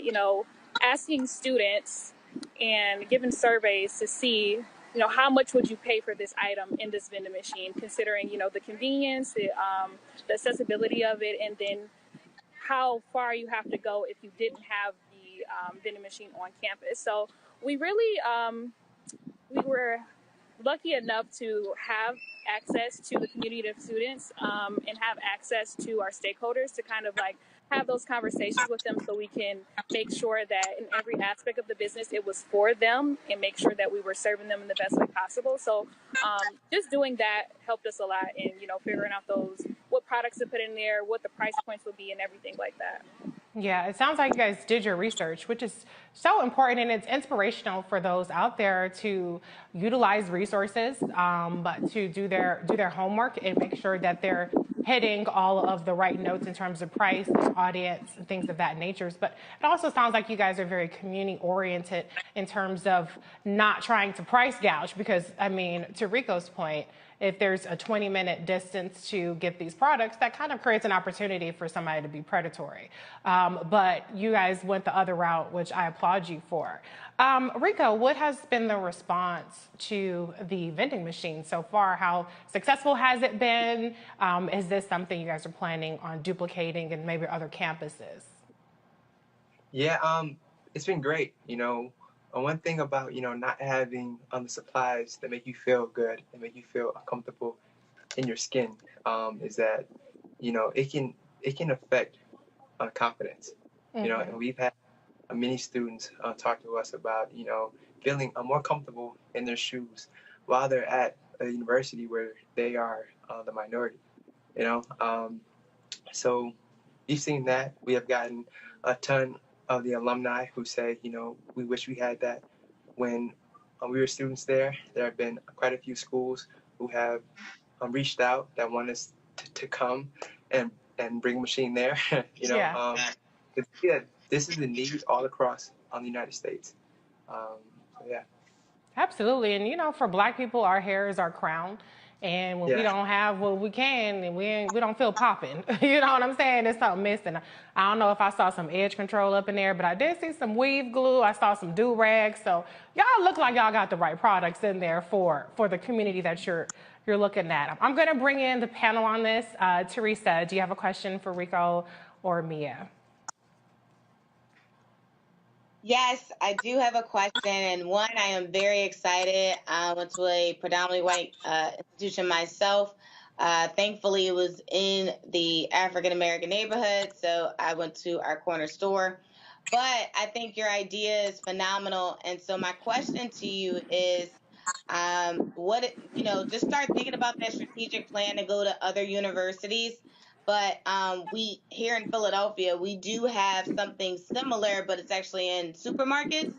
asking students and giving surveys to see, how much would you pay for this item in this vending machine, considering, the convenience, the accessibility of it, and then how far you have to go if you didn't have the vending machine on campus. So we really, we were lucky enough to have access to the community of students and have access to our stakeholders to kind of like have those conversations with them, so we can make sure that in every aspect of the business it was for them, and make sure that we were serving them in the best way possible. So just doing that helped us a lot in figuring out what products to put in there, what the price points would be, and everything like that. Yeah, it sounds like you guys did your research, which is so important, and it's inspirational for those out there to utilize resources, but to do their homework and make sure that they're hitting all of the right notes in terms of price, audience, and things of that nature. But it also sounds like you guys are very community-oriented in terms of not trying to price gouge, because, to Rico's point, if there's a 20-minute distance to get these products, that kind of creates an opportunity for somebody to be predatory. But you guys went the other route, which I applaud you for. Rico, what has been the response to the vending machine so far? How successful has it been? Is this something you guys are planning on duplicating in maybe other campuses? Yeah, it's been great. One thing about, not having the supplies that make you feel good and make you feel comfortable in your skin, is that, it can affect confidence, and we've had many students talk to us about, feeling more comfortable in their shoes while they're at a university where they are the minority, So we've seen that. We have gotten a ton of the alumni who say, we wish we had that when we were students there. There have been quite a few schools who have reached out that want us to come and bring a machine there. You know, yeah, this is the need all across the United States. So yeah. Absolutely. And, you know, for Black people, our hair is our crown. And when we don't have what we can, and we don't feel popping. You know what I'm saying? There's something missing. I don't know if I saw some edge control up in there, but I did see some weave glue. I saw some do-rags. So y'all look like y'all got the right products in there for the community that you're looking at. I'm going to bring in the panel on this. Teresa, do you have a question for Rico or Mia? Yes, I do have a question. And one, I am very excited. I went to a predominantly white institution myself. Thankfully, it was in the African-American neighborhood, so I went to our corner store. But I think your idea is phenomenal. And so my question to you is, just start thinking about that strategic plan to go to other universities. But we here in Philadelphia, we do have something similar, but it's actually in supermarkets.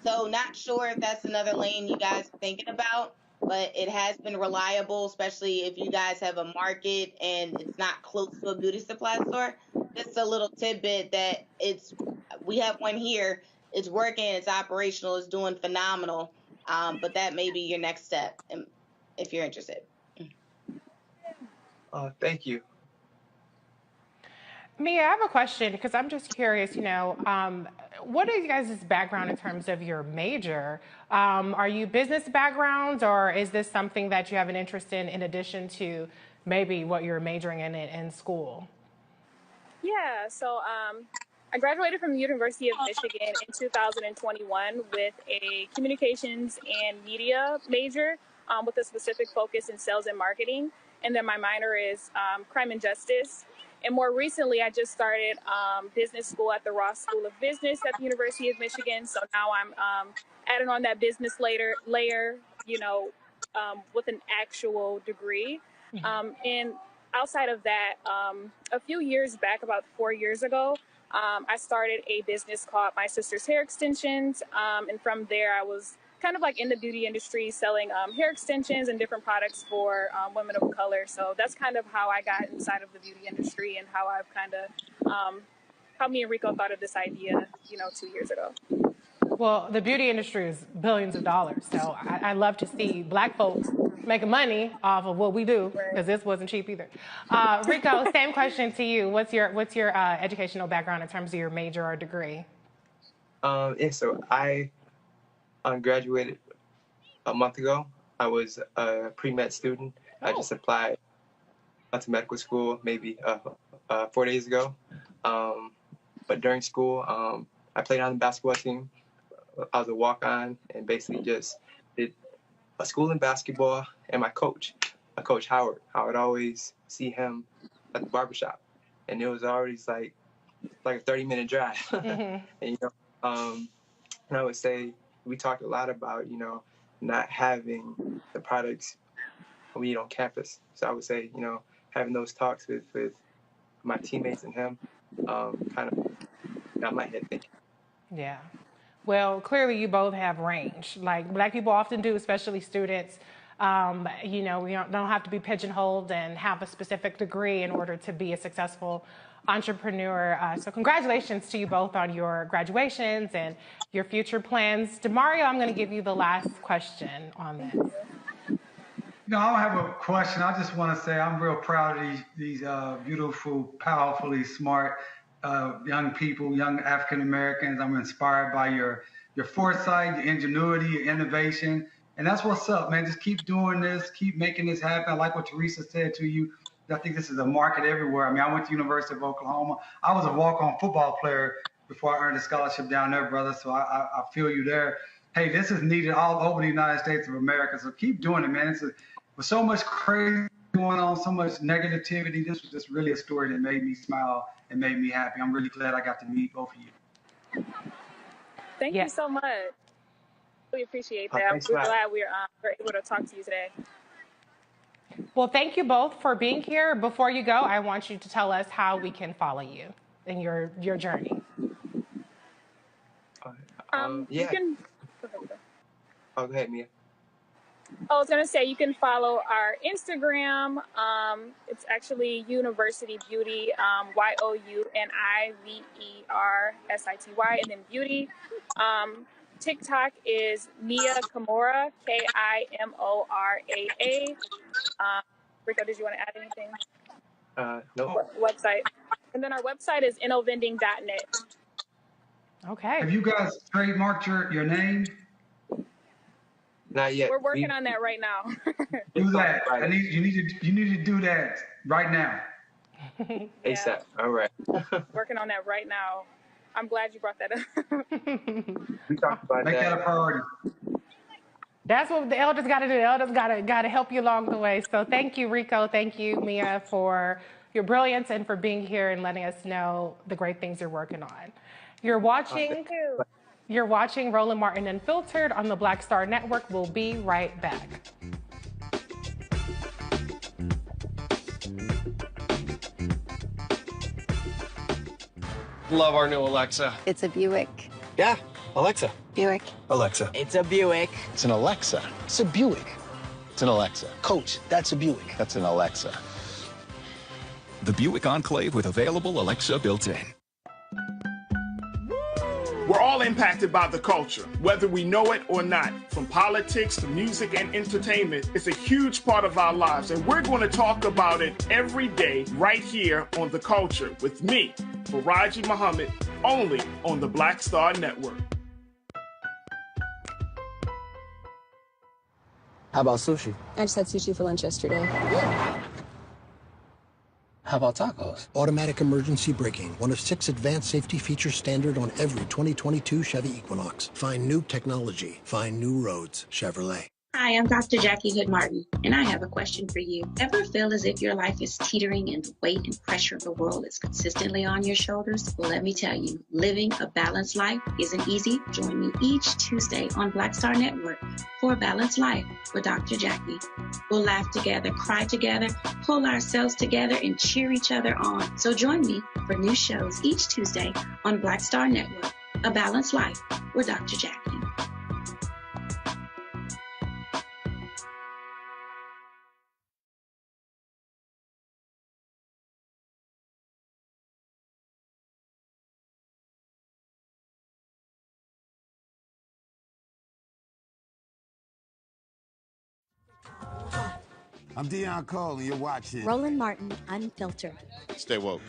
So not sure if that's another lane you guys are thinking about, but it has been reliable, especially if you guys have a market and it's not close to a beauty supply store. Just a little tidbit that we have one here. It's working, it's operational, it's doing phenomenal. But that may be your next step if you're interested. Thank you. Mia, I have a question because I'm just curious, you know, what is you guys' background in terms of your major? Are you business backgrounds, or is this something that you have an interest in addition to maybe what you're majoring in school? Yeah, so I graduated from the University of Michigan in 2021 with a communications and media major with a specific focus in sales and marketing. And then my minor is crime and justice. And more recently, I just started business school at the Ross School of Business at the University of Michigan. So now I'm adding on that business layer, you know, with an actual degree. And outside of that, a few years back, about 4 years ago, I started a business called My Sister's Hair Extensions. And from there, I was kind of like in the beauty industry selling hair extensions and different products for women of color. So that's kind of how I got inside of the beauty industry and how I've kind of, how me and Rico thought of this idea, you know, 2 years ago. Well, the beauty industry is billions of dollars. So I love to see Black folks making money off of what we do, because this wasn't cheap either. Rico, same question to you. What's your educational background in terms of your major or degree? Yeah, so I graduated a month ago. I was a pre-med student. I just applied to medical school maybe 4 days ago. But during school, I played on the basketball team. I was a walk-on and basically just did a school in basketball. And my coach, Coach Howard, I would always see him at the barbershop. And it was always like a 30-minute drive. And, you know, and I would say, we talked a lot about, you know, not having the products we need on campus. So I would say, you know, having those talks with my teammates and him kind of got my head thinking. Yeah. Well, clearly you both have range, like Black people often do, especially students. You know, we don't have to be pigeonholed and have a specific degree in order to be a successful entrepreneur. So congratulations to you both on your graduations and your future plans. DeMario, I'm going to give you the last question on this. No, I don't have a question. I just want to say I'm real proud of these beautiful, powerfully smart young people, young African Americans. I'm inspired by your foresight, your ingenuity, your innovation. And that's what's up, man. Just keep doing this, keep making this happen. I like what Teresa said to you. I think this is a market everywhere. I mean, I went to University of Oklahoma. I was a walk-on football player before I earned a scholarship down there, brother. So I feel you there. Hey, this is needed all over the United States of America. So keep doing it, man. With so much crazy going on, so much negativity, this was just really a story that made me smile and made me happy. I'm really glad I got to meet both of you. Thank you so much. Really appreciate that. I'm really glad we're able to talk to you today. Well, thank you both for being here. Before you go, I want you to tell us how we can follow you in your journey. You can. Oh, go ahead, Mia. I was going to say you can follow our Instagram. It's actually University Beauty, YOUNIVERSITY, and then Beauty. TikTok is Mia Kimura, KIMORAA. Rico, did you want to add anything? Nope. Website. And then our website is innovending.net. Okay. Have you guys trademarked your name? Not yet. We're working on that right now. Do that. You need to do that right now. ASAP. All right. Working on that right now. I'm glad you brought that up. We talked about Make that a priority. That's what the elders got to do. The elders got to help you along the way. So thank you, Rico. Thank you, Mia, for your brilliance and for being here and letting us know the great things you're working on. You're watching Roland Martin Unfiltered on the Black Star Network. We'll be right back. Love our new Alexa. It's a Buick. Yeah, Alexa. Buick. Alexa. It's a Buick. It's an Alexa. It's a Buick. It's an Alexa. Coach, that's a Buick. That's an Alexa. The Buick Enclave with available Alexa built-in. We're all impacted by the culture, whether we know it or not. From politics to music and entertainment, it's a huge part of our lives, and we're going to talk about it every day right here on The Culture with me, Faraji Muhammad, only on the Black Star Network. How about sushi? I just had sushi for lunch yesterday. How about tacos? Automatic emergency braking, one of 6 advanced safety features standard on every 2022 Chevy Equinox. Find new technology. Find new roads. Chevrolet. Hi, I'm Dr. Jackie Hood Martin, and I have a question for you. Ever feel as if your life is teetering and the weight and pressure of the world is consistently on your shoulders? Well, let me tell you, living a balanced life isn't easy. Join me each Tuesday on Black Star Network for A Balanced Life with Dr. Jackie. We'll laugh together, cry together, pull ourselves together, and cheer each other on. So join me for new shows each Tuesday on Black Star Network, A Balanced Life with Dr. Jackie. I'm Dion Cole, and you're watching Roland Martin Unfiltered. Stay woke.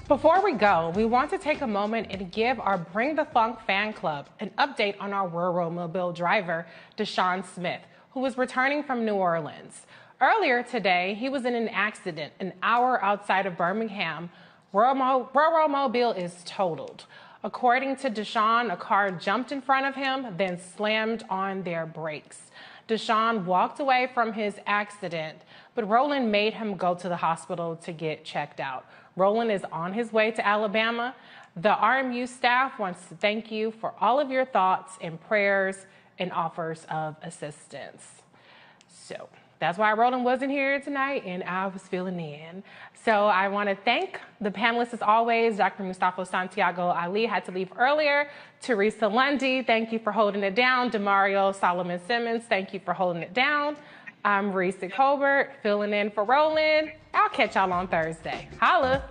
Before we go, we want to take a moment and give our Bring the Funk fan club an update on our rural mobile driver, Deshaun Smith, who was returning from New Orleans. Earlier today, he was in an accident an hour outside of Birmingham. Rural Mobile is totaled. According to Deshaun, a car jumped in front of him, then slammed on their brakes. Deshaun walked away from his accident, but Roland made him go to the hospital to get checked out. Roland is on his way to Alabama. The RMU staff wants to thank you for all of your thoughts and prayers and offers of assistance. So that's why Roland wasn't here tonight, and I was filling in. So I want to thank the panelists as always. Dr. Mustafa Santiago Ali had to leave earlier. Teresa Lundy, thank you for holding it down. Demario Solomon Simmons, thank you for holding it down. I'm Reese Colbert, filling in for Roland. I'll catch y'all on Thursday. Holla.